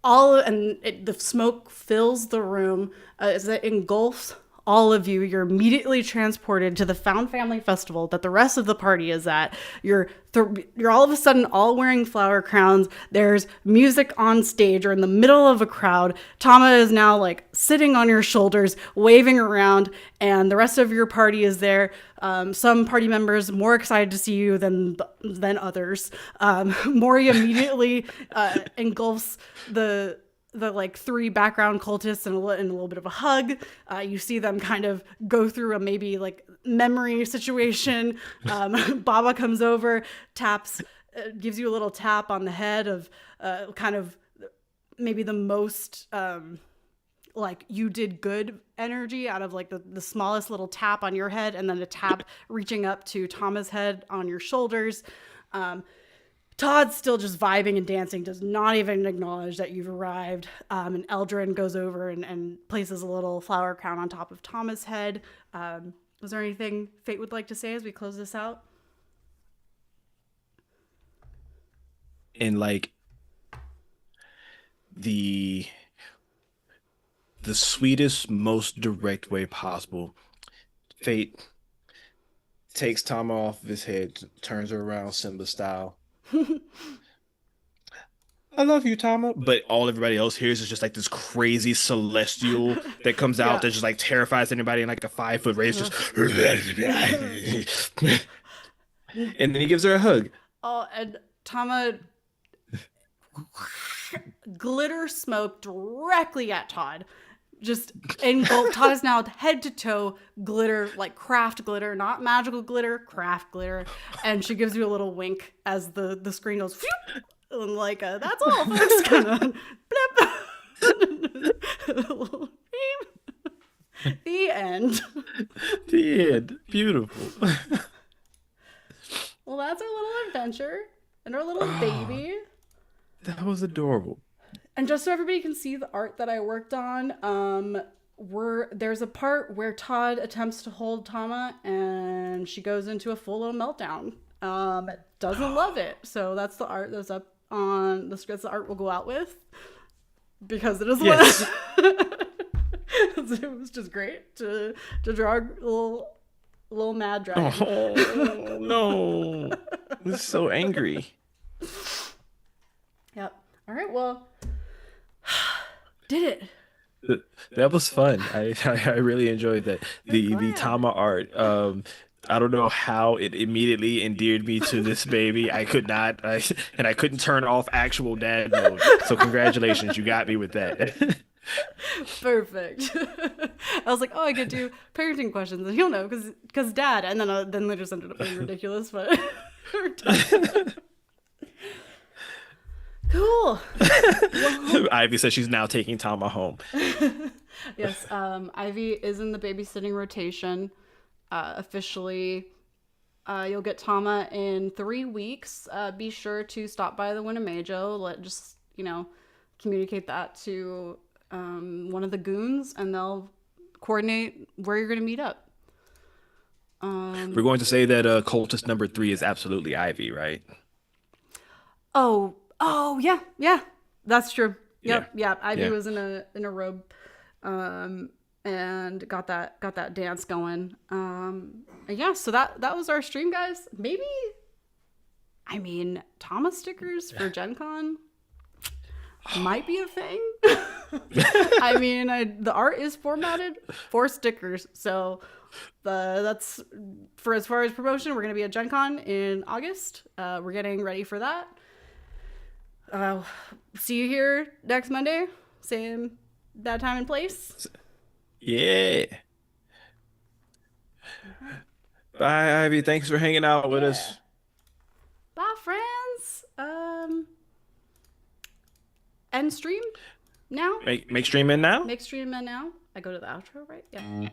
the smoke fills the room as it engulfs all of you. You're immediately transported to the Found Family Festival that the rest of the party is at. You're all of a sudden all wearing flower crowns. There's music on stage or in the middle of a crowd. Tama is now like sitting on your shoulders, waving around, and the rest of your party is there. Some party members more excited to see you than others. Mori immediately engulfs the like three background cultists in a little bit of a hug. You see them kind of go through a maybe like memory situation. Baba comes over, taps, gives you a little tap on the head of kind of maybe the most like you did good energy out of like the smallest little tap on your head, and then a tap reaching up to Tama's head on your shoulders. Todd's still just vibing and dancing, does not even acknowledge that you've arrived. And Eldrin goes over and places a little flower crown on top of Tama's head. Was there anything Fate would like to say as we close this out? In like the sweetest, most direct way possible, Fate takes Tama off of his head, turns her around Simba style. "I love you, Tama." But all everybody else hears is just like this crazy celestial that comes out Yeah. that just like terrifies anybody in like a 5 foot range. Just and then he gives her a hug. Oh, and Tama glitter smoke directly at Todd. Just engulfed. Todd is now head to toe glitter, like craft glitter, not magical glitter, craft glitter. And she gives you a little wink as the screen goes, phew, and like, "That's all, folks." Kind of blip. The end. The end. Beautiful. Well, that's our little adventure and our little baby. That was adorable. And just so everybody can see the art that I worked on, there's a part where Todd attempts to hold Tama and she goes into a full on meltdown. Doesn't love it. So that's the art that's up on the scripts. The art will go out with, because it is Yes. It was just great to draw a little mad dragon. Oh no. I'm so angry. Yep. All right. Well, did it. That was fun. I really enjoyed that. The glad. Tama art. I don't know how it immediately endeared me to this baby. I could not, and I couldn't turn off actual dad mode. So congratulations, you got me with that. Perfect. I was like, oh, I could do parenting questions, and he'll know because dad. And then they just ended up being ridiculous, but cool. Ivy says she's now taking Tama home. Yes, Ivy is in the babysitting rotation. Officially, you'll get Tama in 3 weeks. Be sure to stop by the Winnemejo. Communicate that to one of the goons, and they'll coordinate where you're going to meet up. We're going to say that cultist number 3 is absolutely Ivy, right? Oh, yeah, that's true. Yep, yeah. Ivy Yeah. was in a robe, and got that dance going. Yeah. So that was our stream, guys. Maybe I mean, Thomas stickers for Gen Con might be a thing. I mean, the art is formatted for stickers, so that's for as far as promotion. We're gonna be at Gen Con in August. We're getting ready for that. See you here next Monday, same bad time and place. Yeah. Bye, Ivy. Thanks for hanging out with Yeah. us. Bye, friends. End stream now. Make streaming now. Make stream now. I go to the outro, right? Yeah.